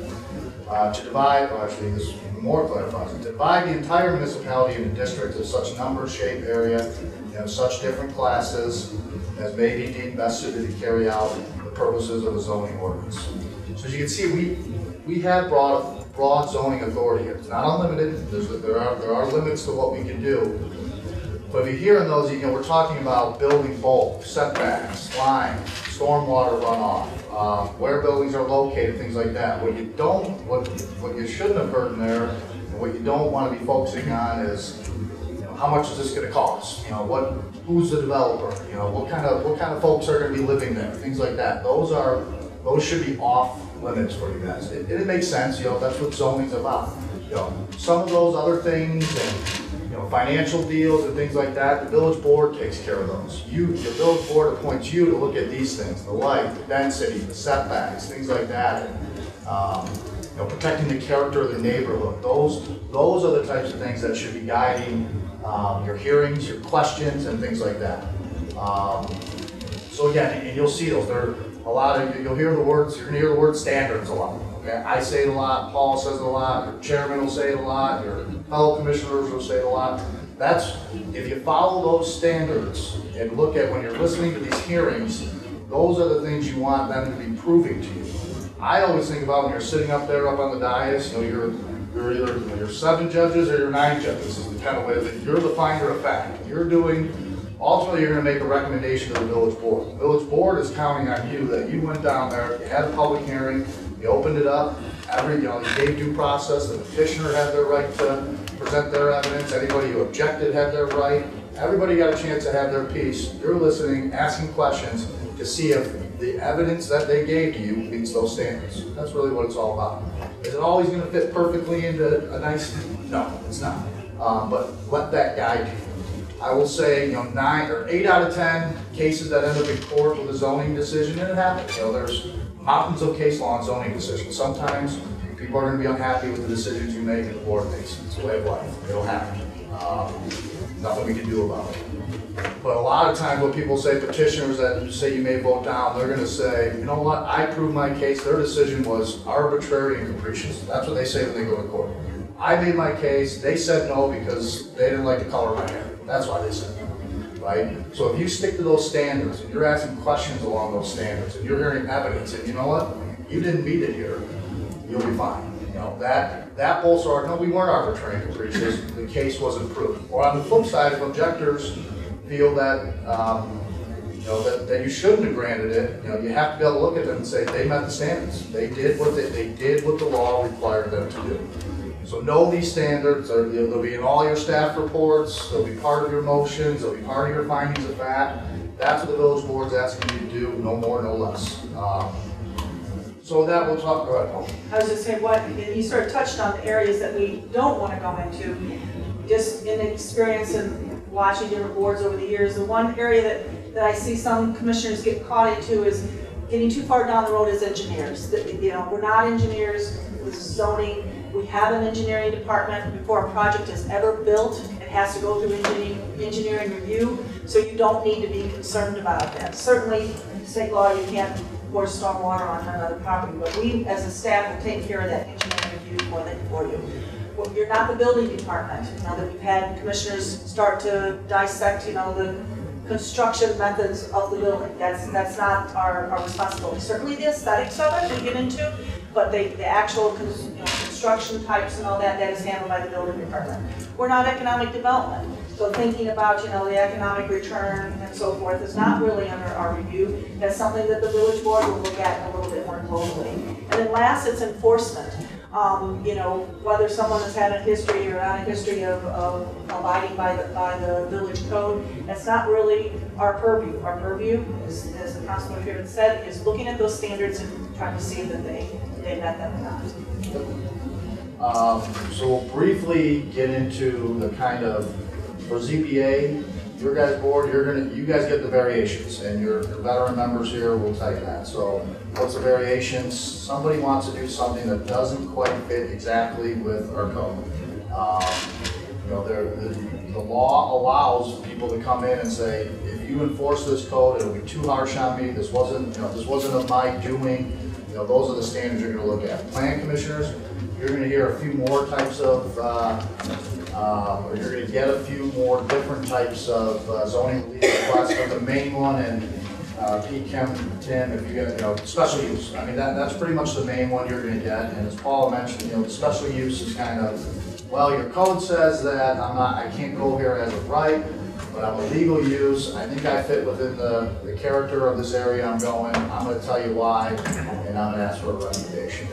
To divide, this more clarifies it, divide the entire municipality into districts of such number, shape, area, and of such different classes as may be deemed best suited to carry out the purposes of a zoning ordinance. So as you can see, we have broad zoning authority here. It's not unlimited. There are limits to what we can do. But if you hear in those, we're talking about building bulk, setbacks, line, stormwater runoff, where buildings are located, things like that. What you shouldn't have heard in there, and what you don't want to be focusing on is, how much is this going to cost? Who's the developer? What kind of folks are going to be living there? Things like that. Those should be off limits for you guys. It makes sense. That's what zoning's about. Some of those other things and financial deals and things like that, the village board takes care of those. The village board appoints you to look at these things, the light, the density, the setbacks, things like that, and protecting the character of the neighborhood. Those are the types of things that should be guiding your hearings, your questions, and things like that. So again, and you'll see those. There are a lot of you'll hear the words. You're going to hear the word standards a lot. Okay, I say it a lot. Paul says it a lot. Your chairman will say it a lot. Your fellow commissioners will say it a lot. That's if you follow those standards and look at when you're listening to these hearings, those are the things you want them to be proving to you. I always think about when you're sitting up there up on the dais. You're you're 7 judges or you're 9 judges, is the kind of way that you're the finder of fact. Ultimately, you're gonna make a recommendation to the village board. The village board is counting on you, that you went down there, you had a public hearing, you opened it up, you gave due process, the petitioner had their right to present their evidence, anybody who objected had their right. Everybody got a chance to have their piece. You're listening, asking questions to see if the evidence that they gave to you meets those standards. That's really what it's all about. Is it always gonna fit perfectly into a nice, no, it's not. But let that guide you. I will say, 9 or 8 out of 10 cases that end up in court with a zoning decision, and it happens. There's mountains of case law and zoning decisions. Sometimes people are going to be unhappy with the decisions you make and the board makes. It's a way of life. It'll happen. Nothing we can do about it. But a lot of times when people say, petitioners that say you may vote down, they're going to say, you know what, I proved my case. Their decision was arbitrary and capricious. That's what they say when they go to court. I made my case. They said no because they didn't like the color of my hair. That's why they said no. Right? So if you stick to those standards and you're asking questions along those standards and you're hearing evidence and you know what, you didn't meet it here, you'll be fine. That bolster argument, no, we weren't arbitrary and capricious, the case wasn't proved. Or on the flip side, if objectors feel that that you shouldn't have granted it, you have to be able to look at them and say they met the standards. They did what the law required them to do. So know these standards. They'll be in all your staff reports. They'll be part of your motions. They'll be part of your findings of fact. That's what the village board's asking you to do, no more, no less. So that we'll talk about. I was just saying, you sort of touched on the areas that we don't want to go into. Just in experience and watching different boards over the years, the one area that I see some commissioners get caught into is getting too far down the road as engineers. We're not engineers with zoning. We have an engineering department. Before a project is ever built, it has to go through engineering review, so you don't need to be concerned about that. Certainly, state law, you can't pour stormwater on another property, but we, as a staff, will take care of that engineering review for you. Well, you're not the building department. That we've had commissioners start to dissect, the construction methods of the building. That's not our responsibility. Certainly the aesthetics of it we get into, but the actual construction types and all that is handled by the building department. We're not economic development, so thinking about the economic return and so forth is not really under our review. That's something that the village board will look at a little bit more closely. And then last, it's enforcement. Whether someone has had a history or not a history of abiding by the village code, that's not really our purview. Our purview, as the councilman here said, is looking at those standards and trying to see that they met them or not. So we'll briefly get into the kind of, for ZBA, your guys' board, you guys get the variations, and your veteran members here will tell you that. So what's the variations? Somebody wants to do something that doesn't quite fit exactly with our code. The law allows people to come in and say, if you enforce this code, it'll be too harsh on me. This wasn't of my doing. Those are the standards you're going to look at. Plan commissioners, you're going to hear a few more types of, or you're going to get a few more different types of zoning relief requests. But the main one, and Pete, Tim, if you get, special use. I mean, that's pretty much the main one you're going to get. And as Paula mentioned, the special use is kind of, well, your code says that I can't go here as of right, but I'm a legal use. I think I fit within the character of this area I'm going. I'm going to tell you why, and I'm going to ask for a recommendation.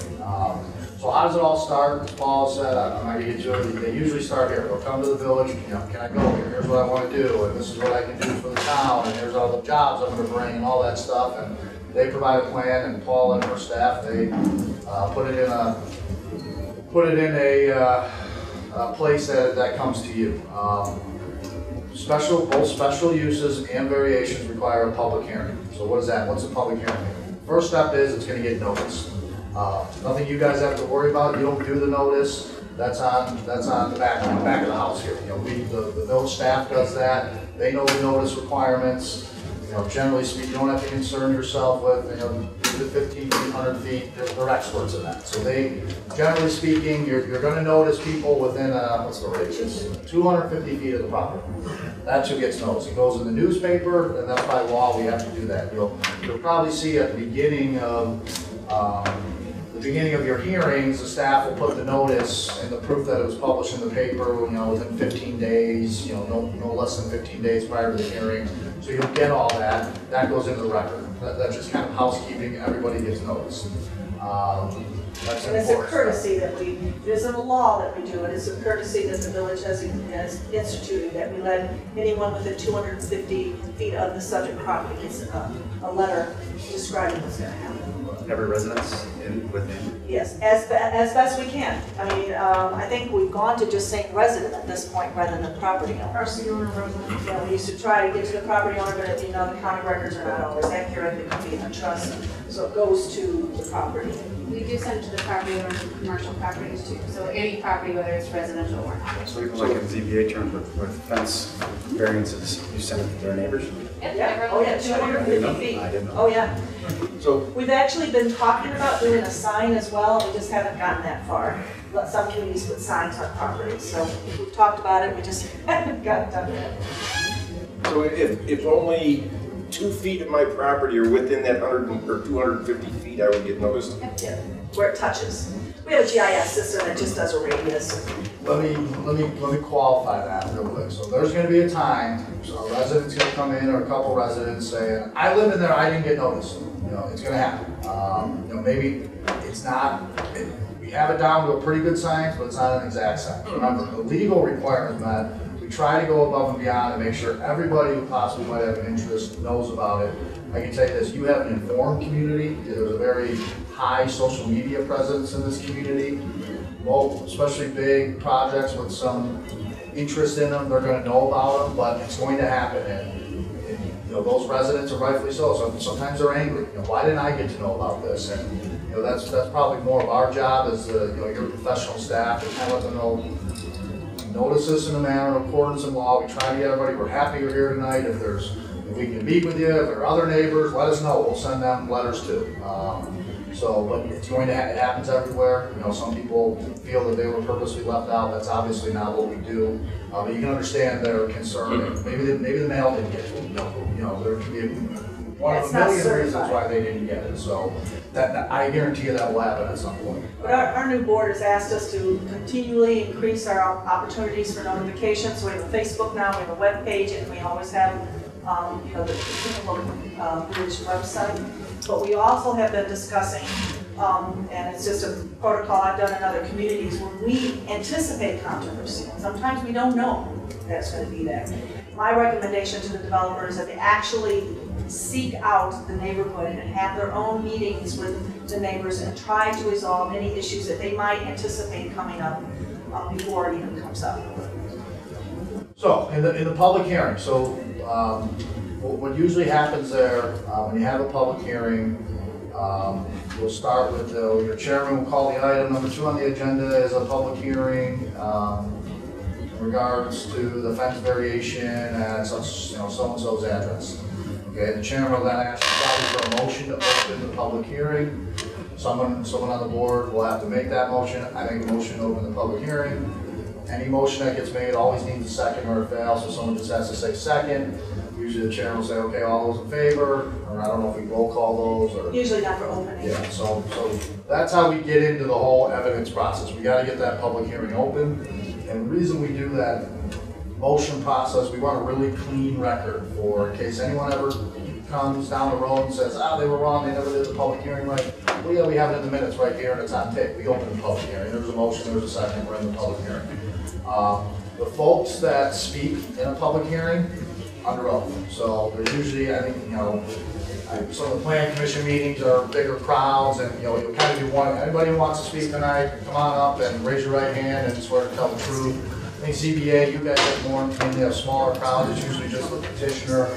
So how does it all start? As Paul said, I'm not going to get to it. They usually start here. They'll come to the village. Can I go here? Here's what I want to do, and this is what I can do for the town, and here's all the jobs I'm going to bring, and all that stuff. And they provide a plan, and Paul and her staff, they put it in a place that comes to you. Both special uses and variations require a public hearing. So what is that? What's a public hearing? First step is it's going to get noticed. Nothing you guys have to worry about. You don't do the notice. That's on the back of the house here. The village staff does that. They know the notice requirements. Generally speaking, you don't have to concern yourself with 15 feet, 100 feet. They're experts in that. So generally speaking, you're going to notice people within what's the radius? 250 feet of the property. That's who gets noticed. It goes in the newspaper, and that's by law we have to do that. You'll probably see at the beginning of the the beginning of your hearings, the staff will put the notice and the proof that it was published in the paper, within 15 days, no less than 15 days prior to the hearing. So you'll get all that. That goes into the record. That's just kind of housekeeping. Everybody gets noticed. That's And it's a important. courtesy that it isn't a law that we do it, it's a courtesy that the village has instituted, that we let anyone within 250 feet of the subject property gets a letter describing what's gonna happen. Every residence within. Yes, as best we can. I mean, I think we've gone to just saying resident at this point rather than property owner. RC owner resident. Yeah, we used to try to get to the property owner, but the county records are not always accurate, they can be in a trust, so it goes to the property. We do send to the property owners of commercial properties too, so any property, whether it's residential or not. So even like in ZBA terms with fence variances, you send it to their neighbors? Yeah, oh yeah, 250 feet. I didn't know. Oh yeah. So, We've actually been talking about doing a sign as well, we just haven't gotten that far. But some communities put signs on properties, so we've talked about it, we just haven't gotten done yet. so if only 2 feet of my property are within that 100 or 250 feet, I would get noticed. Yeah, where it touches. We have a GIS system that just does a radius. Let me qualify that real quick. So there's gonna be a time, so a resident's gonna come in, or a couple residents saying, I live in there, I didn't get noticed. It's gonna happen. Maybe it's not, we have it down to a pretty good science, but it's not an exact science. Remember, the legal requirements met, we try to go above and beyond and make sure everybody who possibly might have an interest knows about it. I can tell you this, you have an informed community, there's a very high social media presence in this community. Well, especially big projects with some interest in them, they're gonna know about them, but it's going to happen. And those residents are rightfully so. Sometimes they're angry. Why didn't I get to know about this? And that's probably more of our job as your professional staff to kind of let them know. Notice this in a manner of accordance in law. We try to get everybody. We're happy you're here tonight. If we can meet with you, if there are other neighbors, let us know. We'll send them letters too. But it's going to it happens everywhere. Some people feel that they were purposely left out. That's obviously not what we do. But you can understand their concern. Maybe the mail didn't get to them. There could be one of a million reasons why they didn't get it. So that I guarantee you that will happen at some point. But our new board has asked us to continually increase our opportunities for notifications. So we have a Facebook now, we have a web page, and we always have the village website. But we also have been discussing, and it's just a protocol I've done in other communities, when we anticipate controversy. Sometimes we don't know that's going to be there. My recommendation to the developers is that they actually seek out the neighborhood and have their own meetings with the neighbors and try to resolve any issues that they might anticipate coming up before it even comes up. So in the public hearing, what usually happens there, when you have a public hearing, we'll start with your chairman will call the item number 2 on the agenda as a public hearing in regards to the fence variation at such, so-and-so's address. Okay, the chairman will then ask for a motion to open the public hearing. Someone on the board will have to make that motion. I make a motion to open the public hearing. Any motion that gets made always needs a second or it fails, so someone just has to say second. Usually the chair will say, okay, all those in favor, or I don't know if we roll call those, or. Usually not for opening. Yeah, so that's how we get into the whole evidence process. We gotta get that public hearing open. And the reason we do that motion process, we want a really clean record for in case anyone ever comes down the road and says, they were wrong, they never did the public hearing right. Well, yeah, we have it in the minutes right here and it's on tape. We open the public hearing. There's a motion, there's a second, we're in the public hearing. The folks that speak in a public hearing, under oath. So there's usually, I think, some of the planning commission meetings are bigger crowds, and you'll kind of do one. Anybody who wants to speak tonight, come on up and raise your right hand and swear to tell the truth. I think ZBA, you guys have more, they have smaller crowds. It's usually just the petitioner.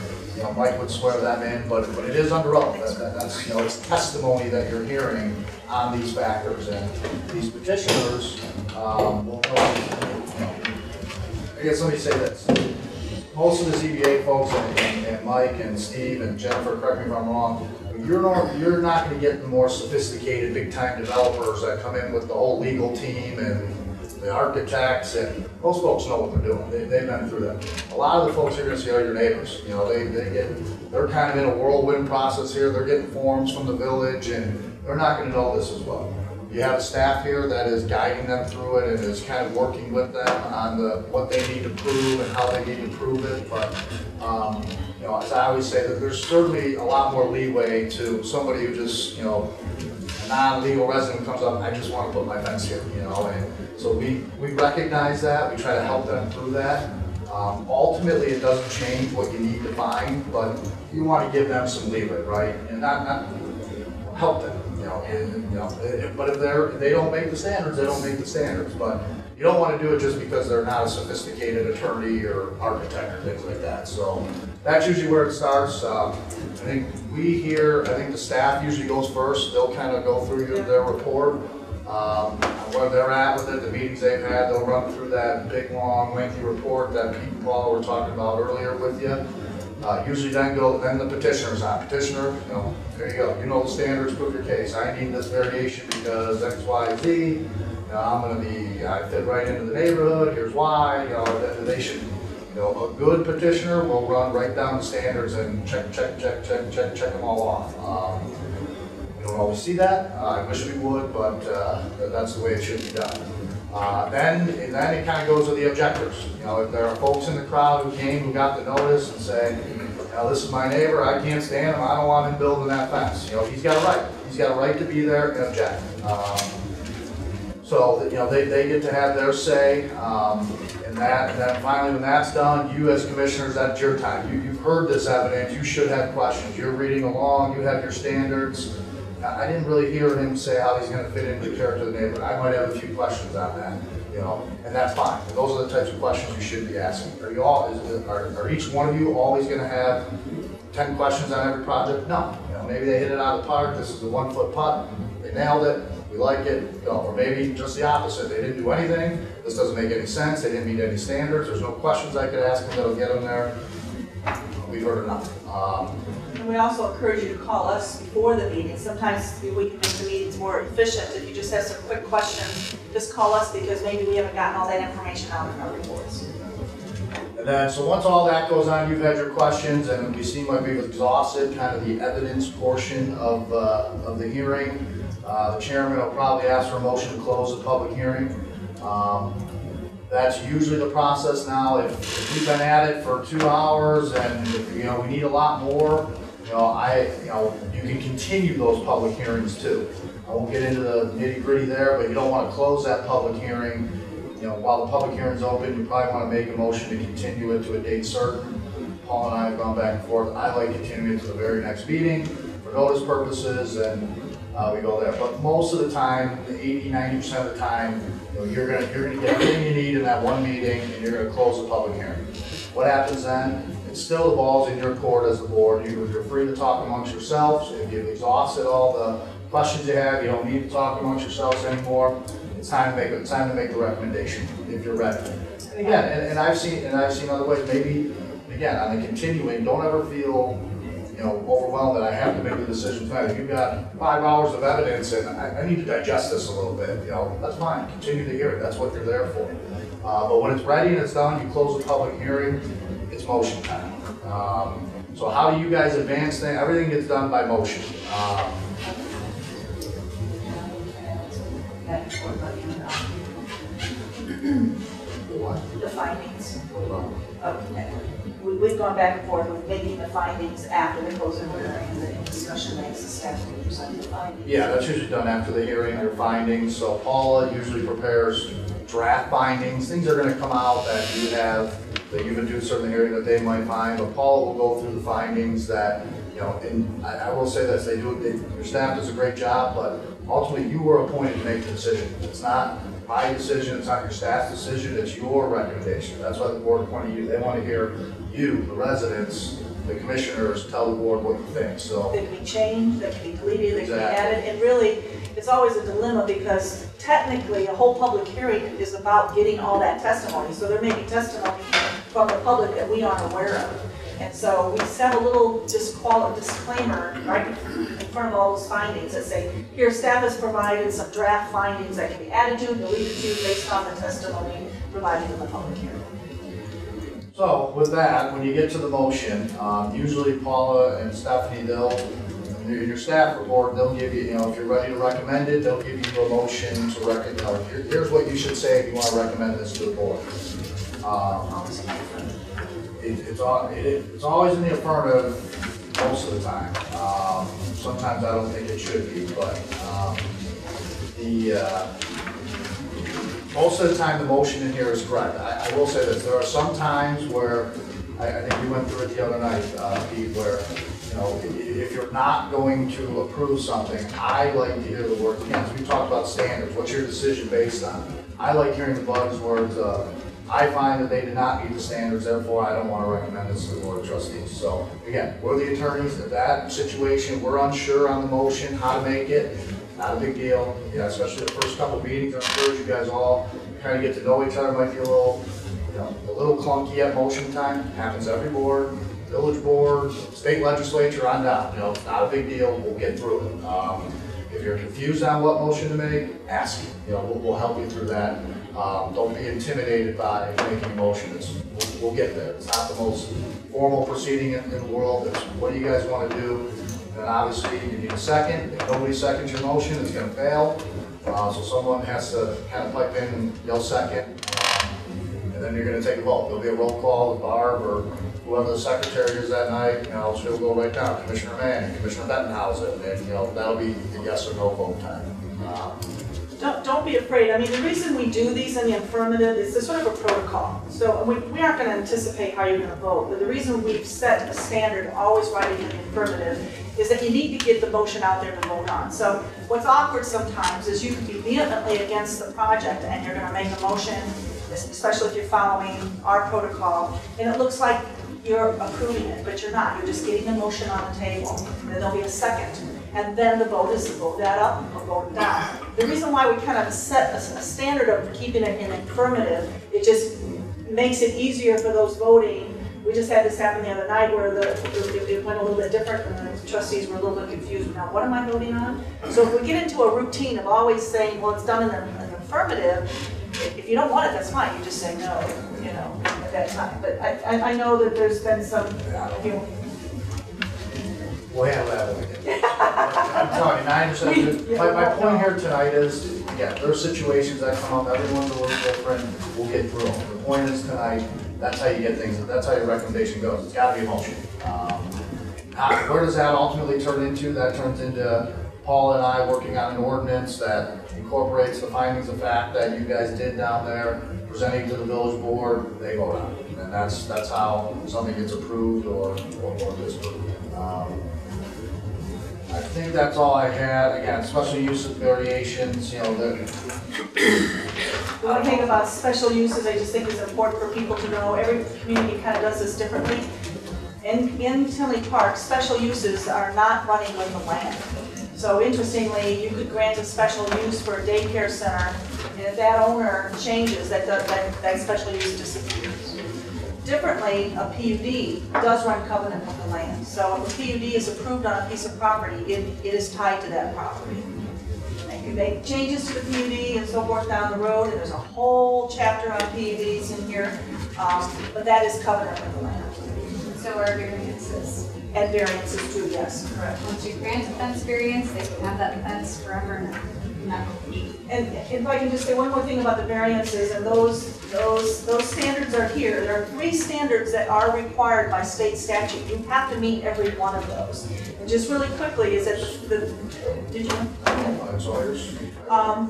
Mike would swear them in, but it is under oath. That's it's testimony that you're hearing on these factors, and these petitioners will know. I guess let me say this. Most of the ZBA folks, and Mike and Steve and Jennifer, correct me if I'm wrong, you're not going to get the more sophisticated, big-time developers that come in with the whole legal team and the architects, and most folks know what they're doing. They've been through that. A lot of the folks you're going to see are your neighbors. They're kind of in a whirlwind process here. They're getting forms from the village, and they're not going to know this as well. you have a staff here that is guiding them through it and is kind of working with them on what they need to prove and how they need to prove it. But you know, as I always say, that there's certainly a lot more leeway to somebody who just, you know, a non-legal resident comes up, I just want to put my fence here, you know. And so we recognize that, we try to help them through that. Ultimately, it doesn't change what you need to find, but you want to give them some leeway, right? And not help them, you know. And, you know, but if they don't make the standards, they don't make the standards. But you don't want to do it just because they're not a sophisticated attorney or architect or things like that. So that's usually where it starts. I think I think the staff usually goes first. They'll kind of go through their report. Where they're at with it, the meetings they've had, they'll run through that big, long, lengthy report that Pete and Paul were talking about earlier with you. Usually then the petitioner's on. Petitioner, you know, there you go. You know the standards, prove your case. I need this variation because X, Y, Z. You know, I fit right into the neighborhood. Here's why. You know, they should. You know, a good petitioner will run right down the standards and check them all off. We don't always see that. I wish we would, but that's the way it should be done. Then it kind of goes to the objectors. You know, if there are folks in the crowd who came, who got the notice and say, you know, this is my neighbor, I can't stand him, I don't want him building that fence. You know, he's got a right. He's got a right to be there and object. So, you know, they get to have their say, and then finally when that's done, you as commissioners, that's your time. You've heard this evidence, you should have questions. You're reading along, you have your standards. I didn't really hear him say how he's going to fit into the character of the neighborhood. I might have a few questions on that, you know, and that's fine. And those are the types of questions you should be asking. Are each one of you always going to have 10 questions on every project? No. You know, maybe they hit it out of the park. This is a 1-foot putt. They nailed it. We like it. No. Or maybe just the opposite. They didn't do anything. This doesn't make any sense. They didn't meet any standards. There's no questions I could ask them that'll get them there. We've heard enough. And we also encourage you to call us before the meeting. Sometimes we can make the meetings more efficient. If you just have some quick questions, just call us because maybe we haven't gotten all that information out in our reports. And then, so once all that goes on, you've had your questions, and we seem like we've exhausted kind of the evidence portion of the hearing. The chairman will probably ask for a motion to close the public hearing. That's usually the process now. If we've been at it for 2 hours and you know we need a lot more, you know, you can continue those public hearings too. I won't get into the nitty-gritty there, but you don't want to close that public hearing. You know, while the public hearing's open, you probably want to make a motion to continue it to a date certain. Paul and I have gone back and forth. I like continuing it to the very next meeting for notice purposes, and we go there. But most of the time, 80–90% of the time, you know, you're gonna get everything you need in that one meeting, and you're gonna close the public hearing. What happens then? It's still the ball's in your court as the board. You're free to talk amongst yourselves. If you've exhausted all the questions you have, you don't need to talk amongst yourselves anymore. It's time to make the recommendation if you're ready. And again, and I've seen other ways. Maybe again on the continuing, don't ever feel overwhelmed that I have to make the decision tonight. If you've got 5 hours of evidence and I need to digest this a little bit, that's fine. Continue the hearing. That's what you're there for. But when it's ready and it's done, you close the public hearing. It's motion time. So how do you guys advance things? Everything gets done by motion. The findings. We've gone back and forth with making the findings after the closing hearing, and the discussion makes the staff to present the findings. Yeah, that's usually done after the hearing, your findings. So Paula usually prepares draft findings. Things are going to come out that you've induced certain hearing that they might find, but Paula will go through the findings that, and I will say this, your staff does a great job, but ultimately you were appointed to make the decision. It's not my decision, it's not your staff's decision, it's your recommendation. That's why the board appointed you. They want to hear you, the residents, the commissioners, tell the board what you think. So they can be changed, they can be deleted, they can be added, and really, it's always a dilemma because technically a whole public hearing is about getting all that testimony. So there may be testimony from the public that we aren't aware of. And so we set a little disclaimer right in front of all those findings that say, here staff has provided some draft findings that can be added to, deleted to based on the testimony provided in the public hearing. So with that, when you get to the motion, usually Paula and Stephanie, they'll in your staff report, they'll give you, if you're ready to recommend it, they'll give you a motion to recommend, here's what you should say if you want to recommend this to the board. It's always in the affirmative most of the time. Sometimes I don't think it should be, but most of the time the motion in here is correct. I will say this, there are some times where, I think you went through it the other night, Pete, where if you're not going to approve something, I like to hear the word, again, we talked about standards, what's your decision based on? I like hearing the buzzwords of, I find that they did not meet the standards, therefore I don't want to recommend this to the board of trustees. So again, we're the attorneys. If that situation, we're unsure on the motion, how to make it, not a big deal. Yeah, especially the first couple of meetings, I'm sure you guys all kind of get to know each other, might be a little clunky at motion time. Happens every board, village board, state legislature on down. It's not a big deal. We'll get through it. If you're confused on what motion to make, ask. We'll help you through that. Don't be intimidated by making a motion. We'll get there. It's not the most formal proceeding in the world. It's what do you guys want to do? And obviously you need a second. If nobody seconds your motion, it's going to fail. So someone has to kind of pipe in and yell second. And then you're going to take a vote. There'll be a roll call with Barb or whoever the secretary is that night. She'll go right down. Commissioner Manning, Commissioner Bettenhausen, and that'll be the yes or no vote time. Don't be afraid. I mean, the reason we do these in the affirmative is there's sort of a protocol. So we aren't going to anticipate how you're going to vote, but the reason we've set a standard, always writing in the affirmative, is that you need to get the motion out there to vote on. So what's awkward sometimes is you can be vehemently against the project and you're going to make a motion, especially if you're following our protocol, and it looks like you're approving it, but you're not. You're just getting the motion on the table, and then there'll be a second. And then the vote is to vote that up or vote it down. The reason why we kind of set a standard of keeping it in affirmative, it just makes it easier for those voting. We just had this happen the other night where it went a little bit different and the trustees were a little bit confused. Now, what am I voting on? So if we get into a routine of always saying, well, it's done in the affirmative, if you don't want it, that's fine. You just say no, at that time. But I know that there's been some, We'll handle that when we get there. I'm telling you, 9%. My point here tonight is, again, there are situations that come up, everyone's a little different, we'll get through them. The point is tonight, that's how you get things, that's how your recommendation goes. It's gotta be a motion. Where does that ultimately turn into? That turns into Paul and I working on an ordinance that incorporates the findings of fact that you guys did down there, presenting to the village board, they vote on it. And that's how something gets approved or disapproved. I think that's all I had. Again, special use variations, The one thing about special uses, I just think is important for people to know. Every community kind of does this differently. In Tinley Park, special uses are not running with the land. So interestingly, you could grant a special use for a daycare center, and if that owner changes, that special use disappears. Differently, a PUD does run covenant with the land. So if a PUD is approved on a piece of property, it is tied to that property. And you make changes to the PUD and so forth down the road, and there's a whole chapter on PUDs in here, but that is covenant with the land. So are variances. And variances too, yes, correct. Once you grant a fence variance, they can have that fence forever and ever. And if I can just say one more thing about the variances, and those standards are here. There are 3 standards that are required by state statute. You have to meet every one of those. And just really quickly is that did you know?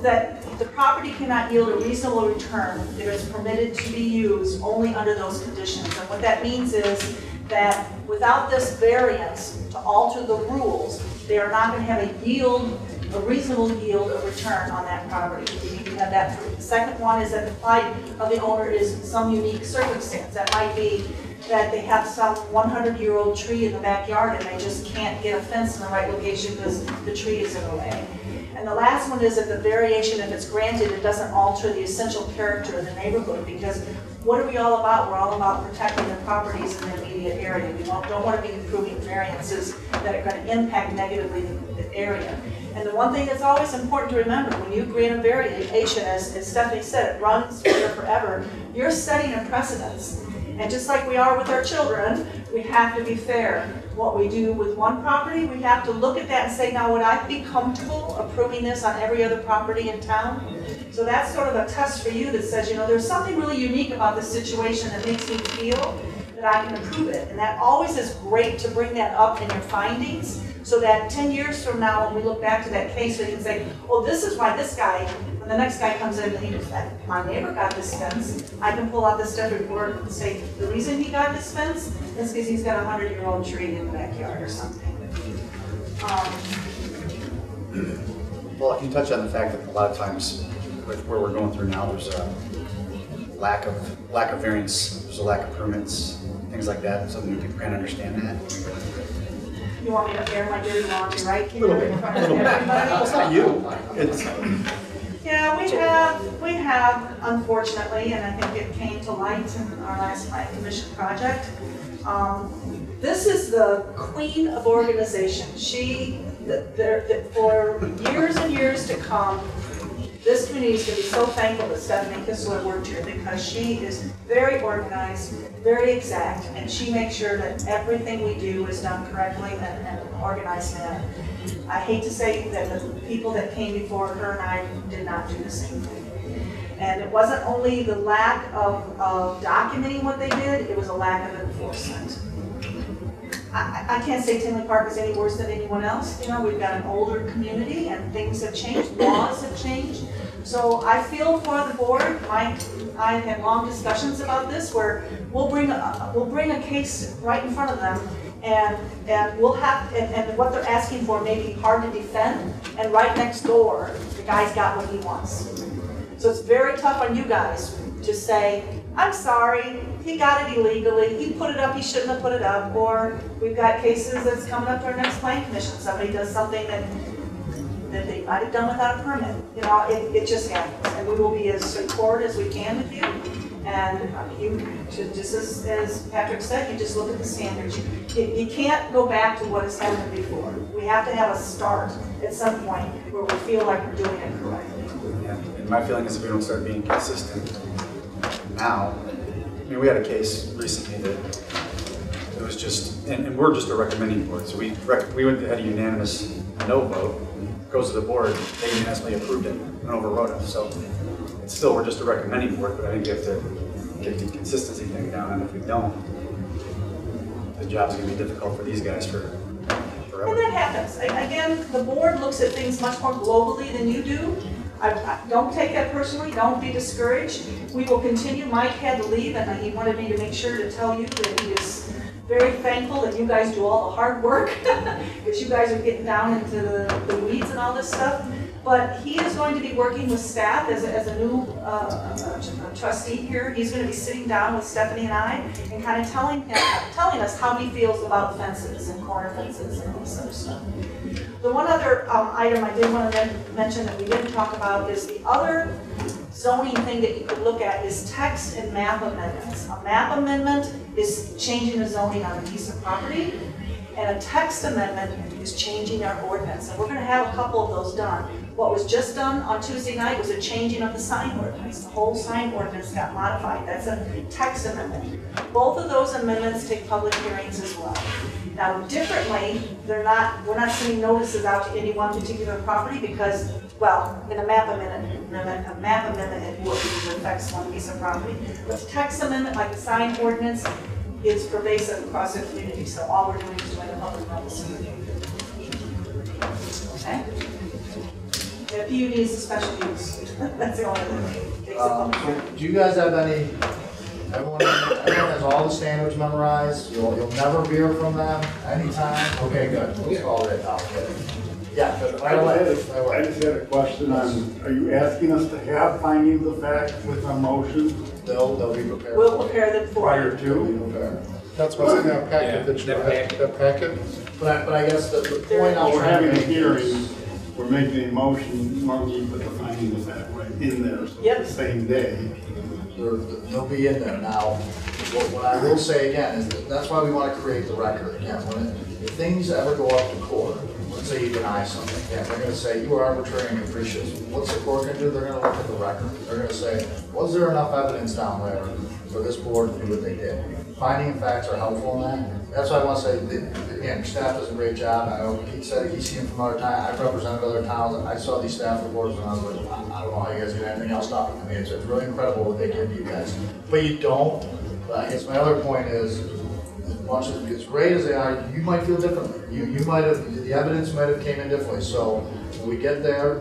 That the property cannot yield a reasonable return if it's permitted to be used only under those conditions. And what that means is that without this variance to alter the rules, they are not going to have a reasonable yield of return on that property. You need to have that. The second one is that the plight of the owner is some unique circumstance. That might be that they have some 100-year-old tree in the backyard and they just can't get a fence in the right location because the tree is in the way. And the last one is that the variation, if it's granted, it doesn't alter the essential character of the neighborhood, because what are we all about? We're all about protecting the properties in the immediate area. We don't want to be approving variances that are going to impact negatively the area. And the one thing that's always important to remember, when you grant a variation, as Stephanie said, it runs forever, you're setting a precedence. And just like we are with our children, We have to be fair. What we do with one property, we have to look at that and say, now would I be comfortable approving this on every other property in town? So that's sort of a test for you that says, you know, there's something really unique about this situation that makes me feel that I can approve it. And that always is great to bring that up in your findings, so that 10 years from now, when we look back to that case, we can say, oh, this is why this guy, when the next guy comes in and he goes, my neighbor got this fence, I can pull out this stuff report and say, the reason he got this fence is because he's got a 100-year-old tree in the backyard or something. Well, I can touch on the fact that a lot of times with where we're going through now, there's a lack of variance, there's a lack of permits, things like that, so we can kind of understand that. You want me to air my dirty laundry, right? A little bit. In front of everybody? It's not you. It's Yeah, we have, unfortunately, and I think it came to light in our last planning commission project. This is the queen of organization. For years and years to come, this community is going to be so thankful that Stephanie Kissler worked here, because she is very organized, very exact, and she makes sure that everything we do is done correctly and in an organized manner. I hate to say that the people that came before her and I did not do the same thing. And it wasn't only the lack of documenting what they did, it was a lack of enforcement. I can't say Tinley Park is any worse than anyone else. You know, we've got an older community and things have changed, laws have changed. So I feel for the board. Mike, I had long discussions about this where we'll bring a case right in front of them, and we'll have, and what they're asking for may be hard to defend, and right next door, the guy's got what he wants. So it's very tough on you guys to say, I'm sorry, he got it illegally, he put it up, he shouldn't have put it up, or we've got cases that's coming up to our next planning commission, somebody does something that they might have done without a permit. You know, it just happens, and we will be as straightforward as we can with you, and you, just as Patrick said, you just look at the standards. You can't go back to what has happened before. We have to have a start at some point where we feel like we're doing it correctly. Yeah, and my feeling is if we don't start being consistent now, I mean, we had a case recently that it was just, and we're just a recommending board, so we went had a unanimous no vote, goes to the board, they unanimously approved it and overrode it, so it's still, we're just a recommending board, but I think we have to get the consistency thing down, and if we don't, the job's gonna be difficult for these guys forever. And that happens. Again, the board looks at things much more globally than you do. Don't take that personally, don't be discouraged. We will continue. Mike had to leave, and he wanted me to make sure to tell you that he is very thankful that you guys do all the hard work, because you guys are getting down into the weeds and all this stuff. But he is going to be working with staff as a new trustee here. He's going to be sitting down with Stephanie and I and kind of telling us how he feels about fences and corner fences and all this other stuff. The one other item I did want to mention that we didn't talk about is the other zoning thing that you could look at is text and map amendments. A map amendment is changing the zoning on a piece of property, and a text amendment is changing our ordinance. And we're going to have a couple of those done. What was just done on Tuesday night was a changing of the sign ordinance. The whole sign ordinance got modified. That's a text amendment. Both of those amendments take public hearings as well. Now, differently, we're not sending notices out to any one particular property because, well, in a map amendment it would, because it affects one piece of property. But the text amendment, like the sign ordinance, is pervasive across the community. So all we're doing is doing a public notice. Okay? The PUD is a special use. That's the only thing. So do you guys have any? Everyone has all the standards memorized. You'll never veer from them anytime. Okay, good. Let's call it out. Yeah, good. I just had a question on, are you asking us to have findings of fact with a motion? They'll be prepared. We'll prepare them for prior to. That's what's in that packet that you have, that packet. But I guess the point I'm We're trying to having a make hearing, we're making a motion, normally put the findings of fact right in there, so Yep. it's the same day. They'll be in there. Now, what I will say again is that's why we want to create the record. Again, if things ever go up to court, let's say you deny something, they're going to say you were arbitrary and capricious. What's the court going to do? They're going to look at the record. They're going to say, was there enough evidence down there for this board to do what they did? Finding of facts are helpful in that. that's why I want to say, again, your staff does a great job. I know Pete said he's seen from other towns. I've represented other towns. I saw these staff reports and I was like, I don't know how you guys get anything else done. I mean, it's really incredible what they give you guys. But you don't. I guess my other point is, as great as they are, you might feel differently. You might have, the evidence might have came in differently. So when we get there,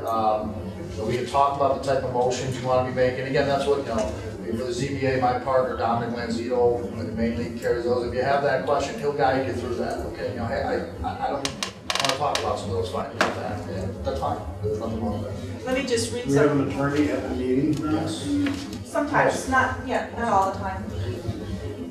we can talk about the type of motions you want to be making. Again, that's what, for the ZBA, my partner, Dominic Lanzito, mainly carries those. If you have that question, he'll guide you through that, okay? Hey, I don't want to talk about some of those findings of fact. Yeah, that's fine. There's nothing wrong with that. Let me just read Do we have some. an attorney at the meeting? Yes. Sometimes, not all the time.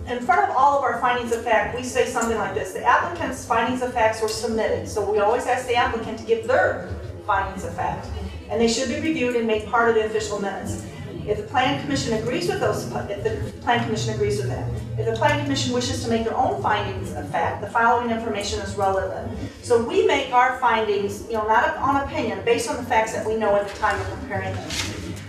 In front of all of our findings of fact, we say something like this: the applicant's findings of facts were submitted, so we always ask the applicant to give their findings of fact, and they should be reviewed and made part of the official minutes. If the Plan Commission agrees with those, if the Plan Commission agrees with that, if the Plan Commission wishes to make their own findings of fact, the following information is relevant. So we make our findings, not on opinion, based on the facts that we know at the time of preparing them.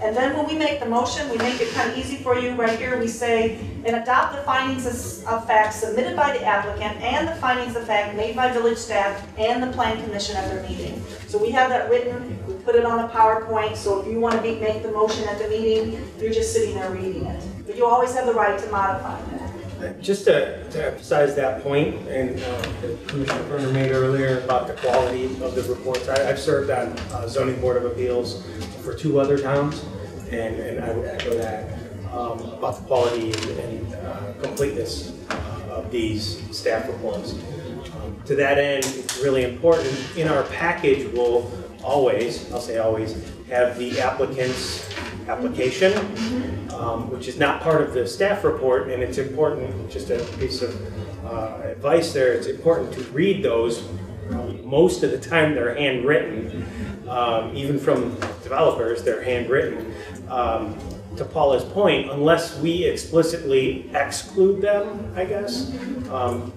And then when we make the motion, we make it kind of easy for you. Right here we say, and adopt the findings of fact submitted by the applicant and the findings of fact made by village staff and the Plan Commission at their meeting. So we have that written, we put it on a PowerPoint, so if you want to make the motion at the meeting, you're just sitting there reading it. But you always have the right to modify that. Just to emphasize that point, and that Commissioner Berner made earlier about the quality of the reports. I've served on Zoning Board of Appeals for 2 other towns, and I would echo that about the quality and completeness of these staff reports. To that end, it's really important. In our package, we'll always, I'll say always, have the applicant's application, which is not part of the staff report, and it's important, just a piece of advice there, it's important to read those. Most of the time they're handwritten, even from developers, they're handwritten. To Paula's point, unless we explicitly exclude them, I guess,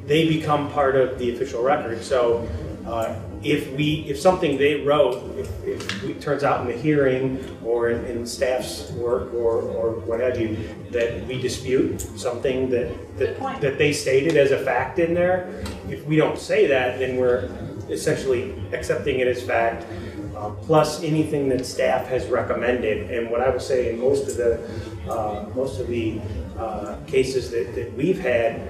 they become part of the official record. So if something they wrote, if it turns out in the hearing or in staff's work or what have you, that we dispute something that they stated as a fact in there, if we don't say that, then we're essentially accepting it as fact. Plus anything that staff has recommended, and what I would say in most of the cases that we've had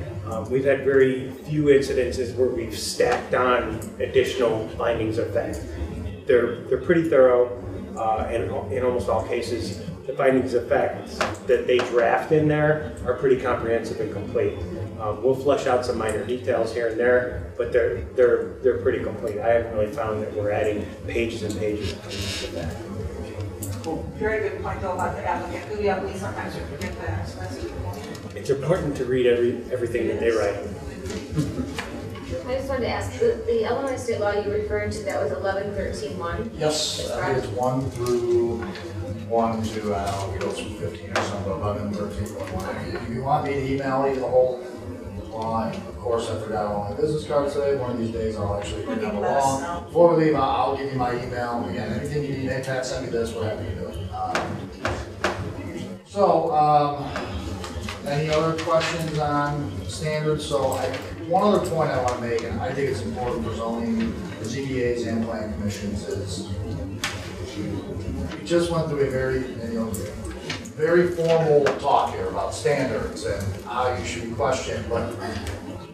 very few incidences where we've stacked on additional findings of fact. They're pretty thorough, and in almost all cases, the findings of fact that they draft in there are pretty comprehensive and complete. We'll flesh out some minor details here and there, but they're pretty complete. I haven't really found that we're adding pages and pages of findings of fact. Cool. Very good point though about the applicant, because we sometimes forget that, so that's a good point. It's important to read everything that they write. I just wanted to ask, the Illinois state law you were referring to, that was 11-13-1? Yes, I think it's 1 through 1 to, I don't know, it goes through 15 or something, 11, 13, 1. If you want me to email you the whole law, of course I forgot all my business cards today. One of these days I'll actually get them along. Before we leave, I'll give you my email. Again, anything you need, hey Pat, send me this, we're happy to do it. Any other questions on standards? So one other point I want to make, and I think it's important for zoning, the ZBAs and plan commissions, is we just went through a very formal talk here about standards and how you should be questioned, but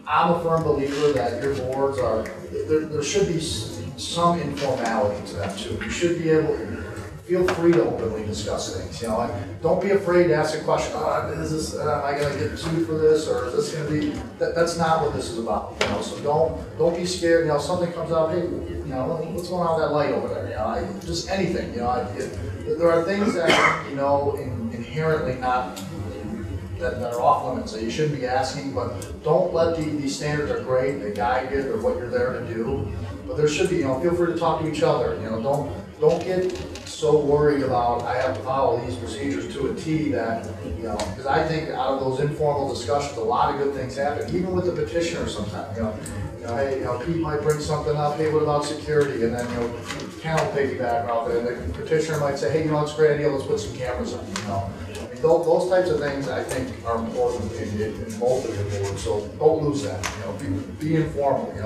I'm a firm believer that your boards are, there should be some informality to them too. You should be able to feel free to openly discuss things, don't be afraid to ask a question, am I going to get sued for this, or is this going to be, that's not what this is about, so don't be scared, something comes out, hey, what's going on with that light over there, just anything, there are things that, inherently not, that are off limits, that you shouldn't be asking, but don't let these standards are great, they guide you, they're what you're there to do, but there should be, feel free to talk to each other, don't get so worried about, I have to follow these procedures to a T that, because I think out of those informal discussions, a lot of good things happen, even with the petitioner sometimes, hey, Pete might bring something up, hey, what about security? And then, Ken will piggyback off it, and the petitioner might say, hey, it's a great idea, let's put some cameras up, I mean, those types of things I think are important in both of your boards, so don't lose that, be informal, we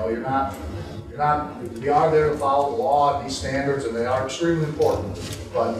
are there to follow the law and these standards, and they are extremely important, but,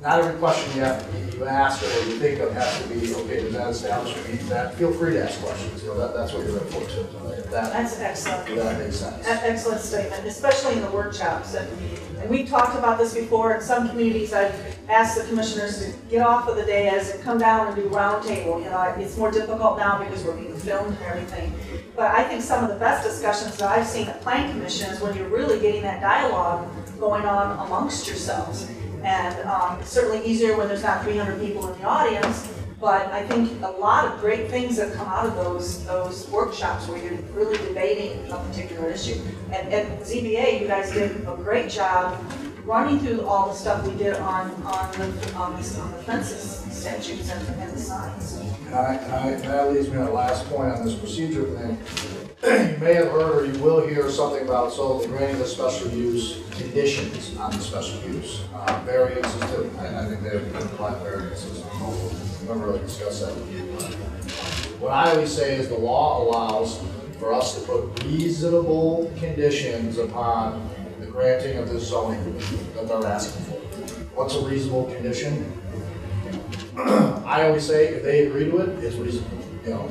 not every question you ask or you think of has to be, okay, does that establishment meet that? Feel free to ask questions, that's what you're there for too. That's excellent. If that makes sense. Excellent statement, especially in the workshops. And we've talked about this before. In some communities, I've asked the commissioners to get off of the dais and come down and do roundtable. It's more difficult now because we're being filmed and everything. But I think some of the best discussions that I've seen at Plan Commission is when you're really getting that dialogue going on amongst yourselves. And it's certainly easier when there's not 300 people in the audience. But I think a lot of great things have come out of those workshops where you're really debating a particular issue. And at ZBA, you guys did a great job running through all the stuff we did on the census statutes and the signs. And that leads me to the last point on this procedure thing. You may have heard or you will hear something about the granting of special use conditions on the special use. Variances too. I think they have provide variances. I remember I discussed that with you. What I always say is the law allows for us to put reasonable conditions upon the granting of the zoning that they're asking for. What's a reasonable condition? I always say if they agree to it, it's reasonable.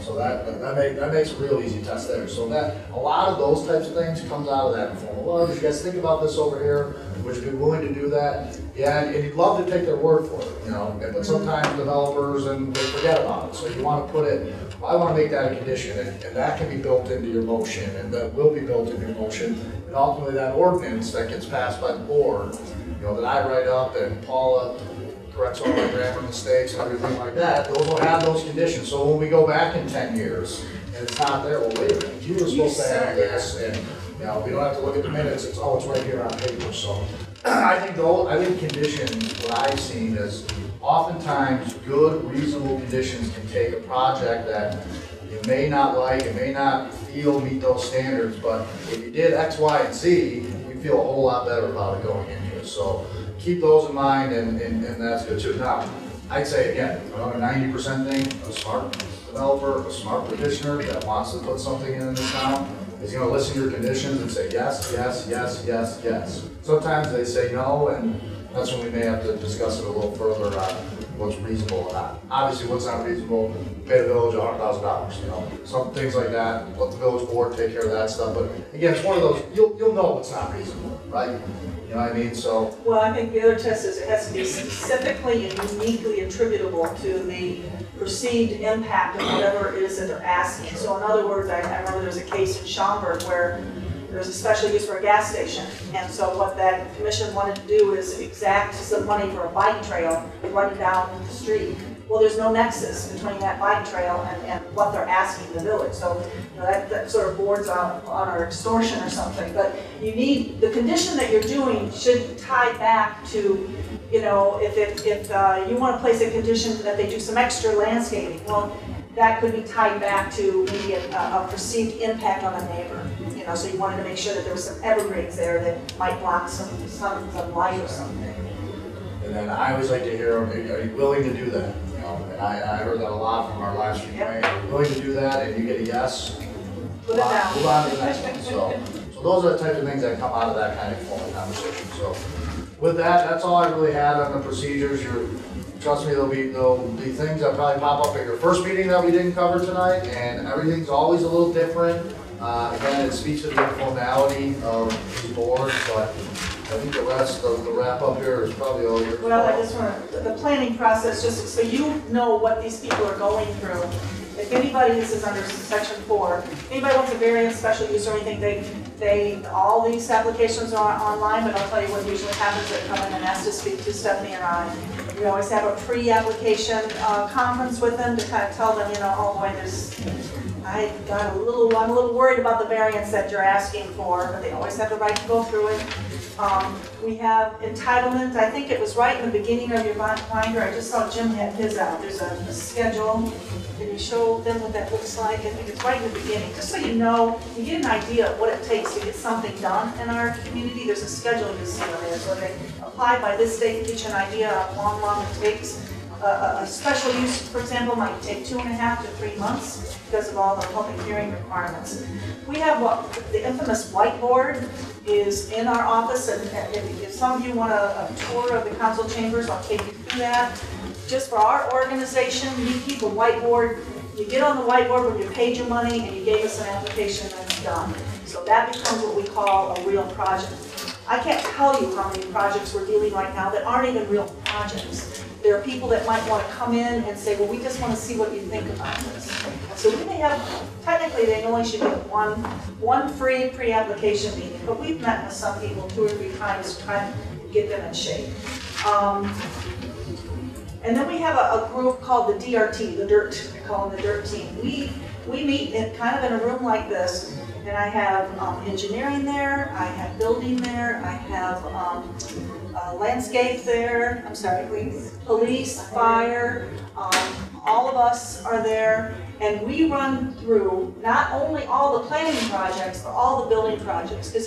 So that makes a real easy test there. So that a lot of those types of things comes out of that informal. Well, if you guys think about this over here, would you be willing to do that? Yeah, and you'd love to take their word for it, but sometimes developers and they forget about it. So you want to put it, I want to make that a condition, and that can be built into your motion, and that will be built into your motion. And ultimately that ordinance that gets passed by the board, that I write up and Paula corrects all the grammar mistakes and everything like that, those will have those conditions. So when we go back in 10 years and it's not there, well, wait a minute, you were supposed to have this, and we don't have to look at the minutes, it's right here on paper. So I think conditions, what I've seen is oftentimes good, reasonable conditions can take a project that you may not like, you may not feel meet those standards, but if you did X, Y, and Z, we feel a whole lot better about it going in here. So keep those in mind, and that's good too. Now, I'd say again, another 90% thing, a smart developer, a smart petitioner that wants to put something in this town is going to listen to your conditions and say yes, yes, yes, yes, yes. Sometimes they say no, and that's when we may have to discuss it a little further on what's reasonable or not. Obviously, what's not reasonable, pay the village $100,000, some things like that. Let the village board take care of that stuff. But again, it's one of those, you'll know what's not reasonable, right? You know what I mean? So. Well, I think the other test is it has to be specifically and uniquely attributable to the perceived impact of whatever it is that they're asking. So in other words, I remember there was a case in Schaumburg where there was a special use for a gas station. And so what that commission wanted to do is exact some money for a bike trail running down the street. Well, there's no nexus between that bike trail and what they're asking the village. So that sort of boards on our extortion or something. But you need, the condition that you're doing should tie back to, if you want to place a condition that they do some extra landscaping, well, that could be tied back to maybe a perceived impact on a neighbor. So you wanted to make sure that there was some evergreens there that might block some light or something. And then I always like to hear, are you willing to do that? And I heard that a lot from our last few meetings. Are you willing to do that? And you get a yes, move on to the next one. So those are the types of things that come out of that kind of formal conversation. So with that, that's all I really had on the procedures. Trust me, there'll be things that probably pop up at your first meeting that we didn't cover tonight, and everything's always a little different. Again, it speaks to the informality of the board, but I think the rest of the wrap up here is probably all yours. Well, I just want to, the planning process, just so you know what these people are going through. If anybody, this is under section 4, anybody wants a variance, special use or anything, all these applications are online, but I'll tell you what usually happens. They come in and ask to speak to Stephanie and I. We always have a pre-application conference with them to kind of tell them, oh boy, I'm a little worried about the variance that you're asking for, but they always have the right to go through it. We have entitlement. I think it was right in the beginning of your binder. I just saw Jim had his out. There's a schedule. Can you show them what that looks like? I think it's right in the beginning. Just so you know, you get an idea of what it takes to get something done in our community. There's a schedule you see on there. So they apply by this date, get you an idea of how long it takes. a special use, for example, might take 2.5 to 3 months because of all the public hearing requirements. We have what the infamous whiteboard is in our office, and if some of you want a tour of the council chambers, I'll take you through that. Just for our organization, we keep a whiteboard. You get on the whiteboard when you paid your money and you gave us an application and it's done. So that becomes what we call a real project. I can't tell you how many projects we're dealing right now that aren't even real projects. There are people that might want to come in and say, well, we just want to see what you think about this. So we may have, technically they only should get one free pre-application meeting, but we've met with some people 2 or 3 times to try and get them in shape. And then we have a group called the DRT, the DIRT, we call them the DIRT team. We meet kind of in a room like this, and I have engineering there, I have building there, I have landscape there, police, fire, all of us are there, and we run through not only all the planning projects, but all the building projects. Because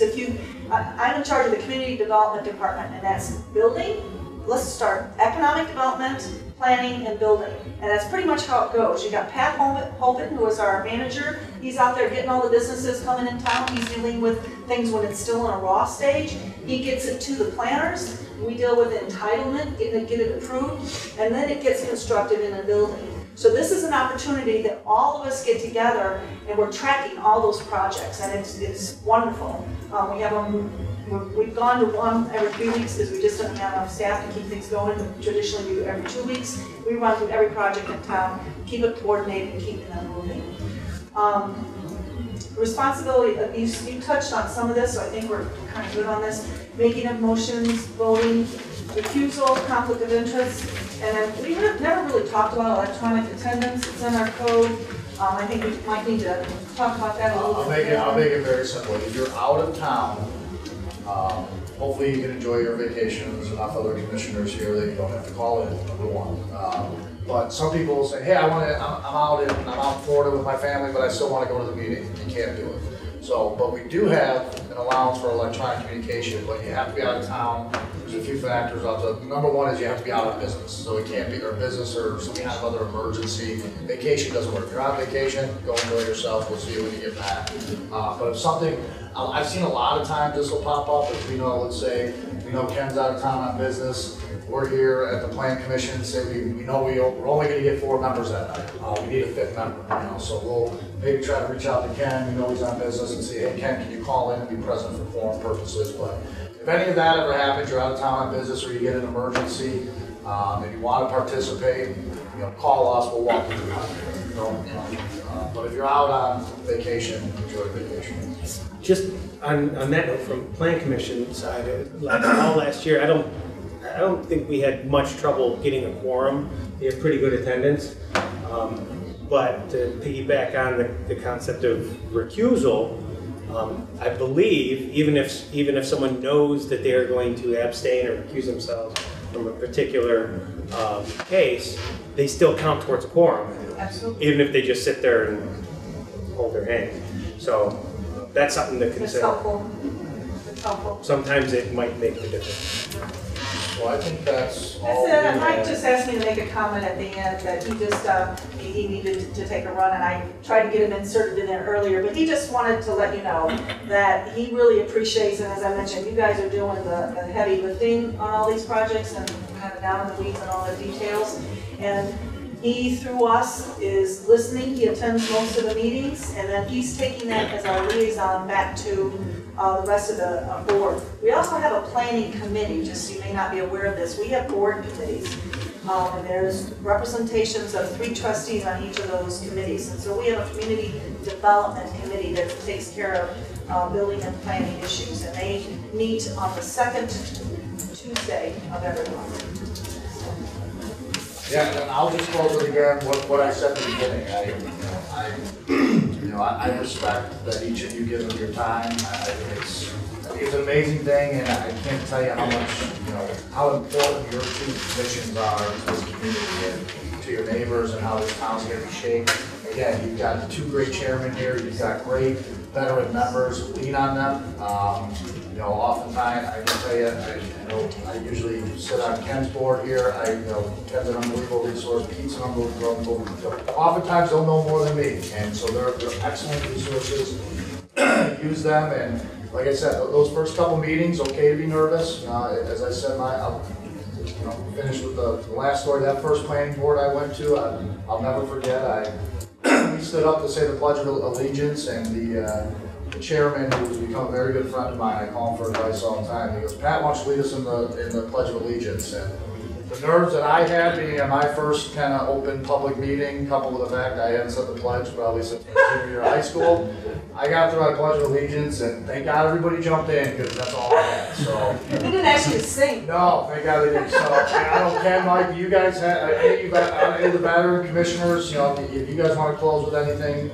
I'm in charge of the community development department, and that's building. Let's start economic development, planning, and building. And that's pretty much how it goes. You got Pat Holden, who is our manager. He's out there getting all the businesses coming in town. He's dealing with things when it's still in a raw stage. He gets it to the planners. We deal with entitlement, get it approved, and then it gets constructed in a building. So this is an opportunity that all of us get together and we're tracking all those projects, and it's wonderful. We have them. We've gone to one every 3 weeks because we just don't have enough staff to keep things going. We traditionally do every 2 weeks. We run through every project in town, keep it coordinated, and keep them moving. Responsibility, you touched on some of this, so I think we're kind of good on this. Making of motions, voting, recusal, conflict of interest, and then we never really talked about electronic attendance. It's in our code. I think we might need to talk about that a little bit. I'll make it very simple. If you're out of town, hopefully you can enjoy your vacation. There's enough other commissioners here that you don't have to call in, number one. But some people will say, hey, I'm out in Florida with my family, but I still want to go to the meeting. You can't do it. So, but we do have an allowance for electronic communication, but you have to be out of town. There's a few factors. Number one is you have to be out on business. So it can't be a business or some kind of other emergency. Vacation doesn't work. If you're on vacation, go enjoy yourself. We'll see you when you get back. But if something, I've seen a lot of times this will pop up. If we know, let's say, we know Ken's out of town on business. We're here at the Plan Commission, say we know we're only going to get 4 members that night. We need a 5th member, so we'll maybe try to reach out to Ken, we know he's on business, and say, hey Ken, can you call in and be present for forum purposes? But if any of that ever happens, you're out of town on business or you get an emergency, and you want to participate, call us, we'll walk you through it. But if you're out on vacation, enjoy vacation. Just on that note, from Plan Commission side, all last year, I don't think we had much trouble getting a quorum. We have pretty good attendance. But to piggyback on the concept of recusal, I believe even if someone knows that they're going to abstain or recuse themselves from a particular case, they still count towards a quorum. Absolutely. Even if they just sit there and hold their hand. So that's something to consider. It's helpful. It's helpful. Sometimes it might make the difference. Well, I think that's all. That's it. Mike just asked me to make a comment at the end that he just, he needed to take a run, and I tried to get him inserted in there earlier, but he just wanted to let you know that he really appreciates, and as I mentioned, you guys are doing the heavy lifting on all these projects and kind of down in the weeds and all the details. And he, through us, is listening. He attends most of the meetings, and then he's taking that as our liaison back to the rest of the board. We also have a planning committee, just so you may not be aware of this. We have board committees, and there's representations of 3 trustees on each of those committees. And so we have a community development committee that takes care of building and planning issues, and they meet on the 2nd Tuesday of every month. Yeah, and I'll just close it again, what I said at the beginning. I respect that each of you give them your time. I think it's an amazing thing, and I can't tell you how much, how important your 2 positions are to this community and to your neighbors and how this town's going to be shaped. Again, you've got two great chairmen here, you've got great veteran members, lean on them. You know, oftentimes, I can tell you, I usually sit on Ken's board here, Ken's an unbelievable resource, Pete's an unbelievable, oftentimes they'll know more than me, and so they're excellent resources. Use them, and like I said, those first couple meetings, okay to be nervous. As I said, I'll finish with the last story. That first planning board I went to, I'll never forget. We stood up to say the Pledge of Allegiance, and the chairman, who's become a very good friend of mine, I call him for advice all the time. He goes, "Pat, why don't you lead us in the Pledge of Allegiance?" And the nerves that I had being at my first kind of open public meeting, coupled with the fact that I hadn't said the pledge probably since my senior year of high school, I got through my Pledge of Allegiance, and thank God everybody jumped in, because that's all I had. So They didn't ask you to sing. no, thank God they didn't. So I don't care, Mike, you guys have, any of the veteran commissioners, if you guys want to close with anything,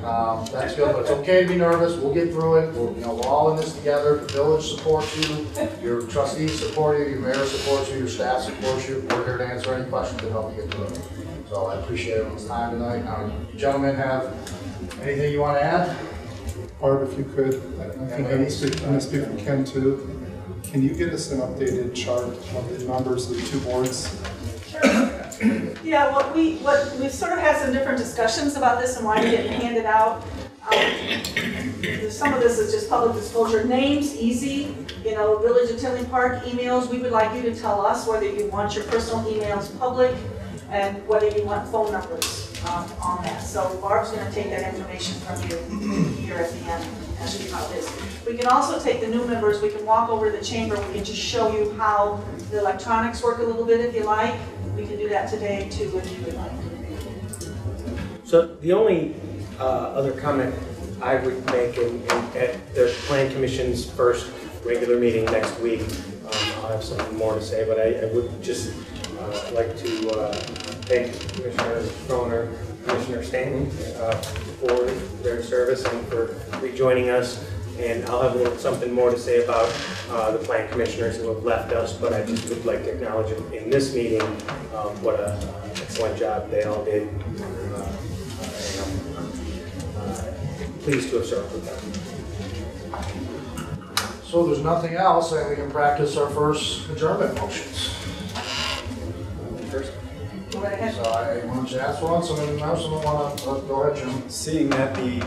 that's good, but it's okay to be nervous, we'll get through it, we're all in this together, the village supports you, your trustees support you, your mayor supports you, your staff supports you, we're here to answer any questions to help you get through it. So I appreciate everyone's time tonight. You gentlemen have anything you want to add? Barb, if you could, I think I'm gonna speak for Ken too. Can you get us an updated chart of the members of the two boards? Yeah, what we've sort of had some different discussions about this and why we're getting handed out. Some of this is just public disclosure. Names, easy. Village of Tinley Park emails, we would like you to tell us whether you want your personal emails public and whether you want phone numbers on that. So Barb's going to take that information from you here at the end as you know this. We can also take the new members, we can walk over to the chamber, we can just show you how the electronics work a little bit if you like. We can do that today too if you would like. So the only other comment I would make at the Plan Commission's first regular meeting next week, I'll have something more to say, but I would just like to thank Commissioner Croner, Commissioner Stanton for their service and for rejoining us. And I'll have something more to say about the Plan Commissioners who have left us, but I just would like to acknowledge in this meeting what an excellent job they all did. I'm pleased to have served with them. So there's nothing else, and we can practice our first adjournment motions. Go right ahead. So I want to ask one, someone want to go ahead, Jim. Seeing that the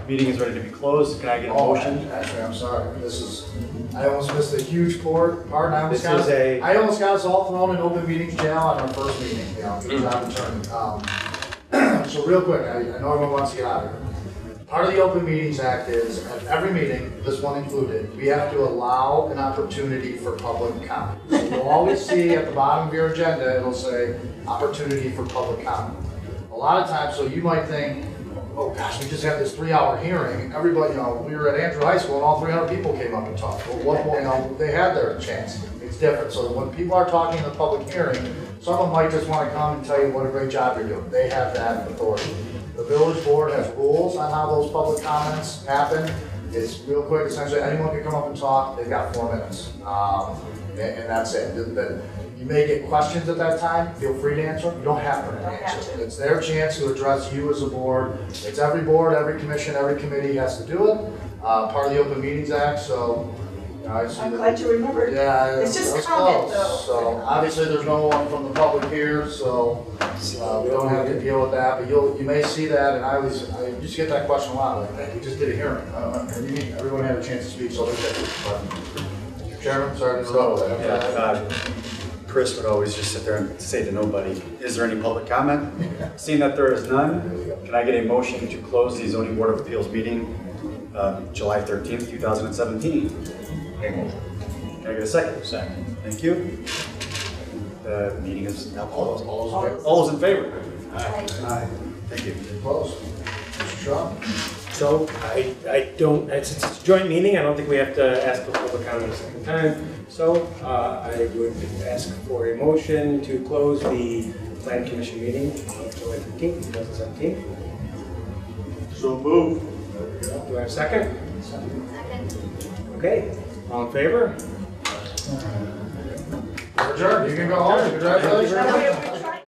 meeting is ready to be closed, can I get a motion? Actually, I'm sorry. I almost missed a huge part. I almost got us all thrown in open meetings jail on our first meeting, because I'm attorney. So real quick, I know everyone wants to get out of here. Part of the Open Meetings Act is at every meeting, this one included, we have to allow an opportunity for public comment. So you'll always see at the bottom of your agenda, it'll say opportunity for public comment. A lot of times, so you might think, oh gosh, we just had this 3-hour hearing. Everybody, we were at Andrew High School and all 300 people came up and talked. Well, they had their chance. It's different. So when people are talking in a public hearing, someone might just want to come and tell you what a great job you're doing. They have that authority. The village board has rules on how those public comments happen. It's real quick, essentially anyone can come up and talk, they've got 4 minutes. And that's it. You may get questions at that time, feel free to answer. You don't have to answer. It's their chance to address you as a board. It's every board, every commission, every committee has to do it. Part of the Open Meetings Act, so I'm glad you remembered. Yeah, it's just comment close. though. So obviously there's no one from the public here, so we don't have to deal with that. But you may see that, and I just get that question a lot. Like, hey, we just did a hearing. What do you mean? Everyone had a chance to speak, so they did. But Chairman, sorry to interrupt that. Chris would always just sit there and say to nobody, is there any public comment? Seeing that there is none, can I get a motion to close the Zoning Board of Appeals meeting July 13th, 2017? Can I get a second? Second. Thank you. The meeting is now closed. All those in favor? Aye. Aye. Thank you. Close. Mr. Shaw? So I don't, it's a joint meeting, I don't think we have to ask for public comment a second time. So I would ask for a motion to close the Plan Commission meeting on July 15th, 2017. So move. Do I have a second? Second. Okay, all in favor? Adjourned. You can go home. Congratulations.